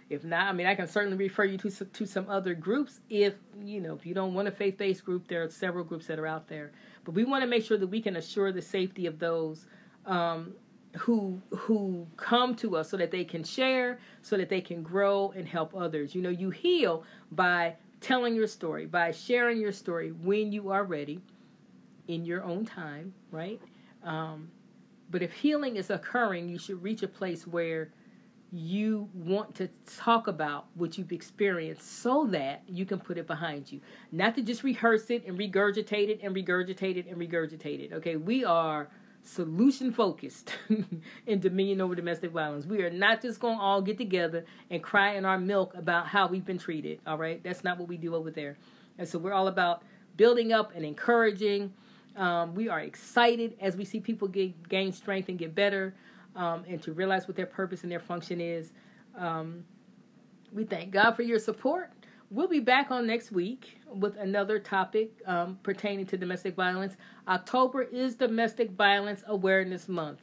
Speaker 1: If not, I mean, I can certainly refer you to some other groups. If you don't want a faith-based group, there are several groups that are out there. But we want to make sure that we can assure the safety of those who come to us so that they can share, so that they can grow and help others. You know, you heal by telling your story, by sharing your story when you are ready in your own time, right? But if healing is occurring, you should reach a place where you want to talk about what you've experienced so that you can put it behind you. Not to just rehearse it and regurgitate it and regurgitate it and regurgitate it. Okay, we are solution focused in Dominion Over Domestic Violence. We are not just going to all get together and cry in our milk about how we've been treated. All right, that's not what we do over there. And so we're all about building up and encouraging. We are excited as we see people gain strength and get better, and to realize what their purpose and their function is. We thank God for your support. We'll be back on next week with another topic pertaining to domestic violence. October is Domestic Violence Awareness Month.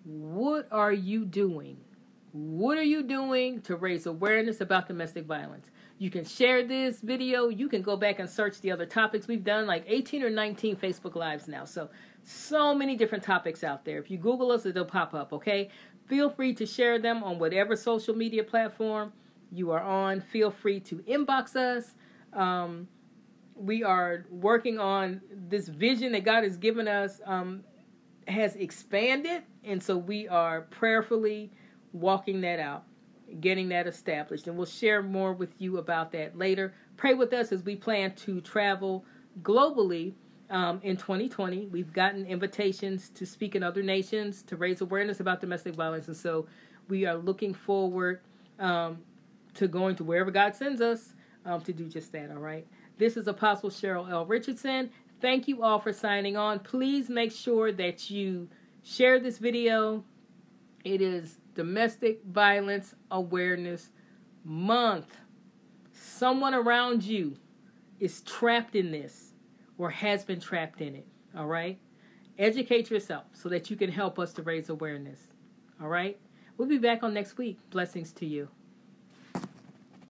Speaker 1: What are you doing? What are you doing to raise awareness about domestic violence? You can share this video. You can go back and search the other topics. We've done like 18 or 19 Facebook Lives now. So many different topics out there. If you Google us, it'll pop up, okay? Feel free to share them on whatever social media platform you are on. Feel free to inbox us. We are working on this vision that God has given us, has expanded. And so we are prayerfully walking that out, getting that established. And we'll share more with you about that later. Pray with us as we plan to travel globally in 2020. We've gotten invitations to speak in other nations to raise awareness about domestic violence. And so we are looking forward to going to wherever God sends us to do just that, all right? This is Apostle Cheryl L. Richardson. Thank you all for signing on. Please make sure that you share this video. It is Domestic Violence Awareness Month. Someone around you is trapped in this or has been trapped in it, all right? Educate yourself so that you can help us to raise awareness, all right? We'll be back on next week. Blessings to you.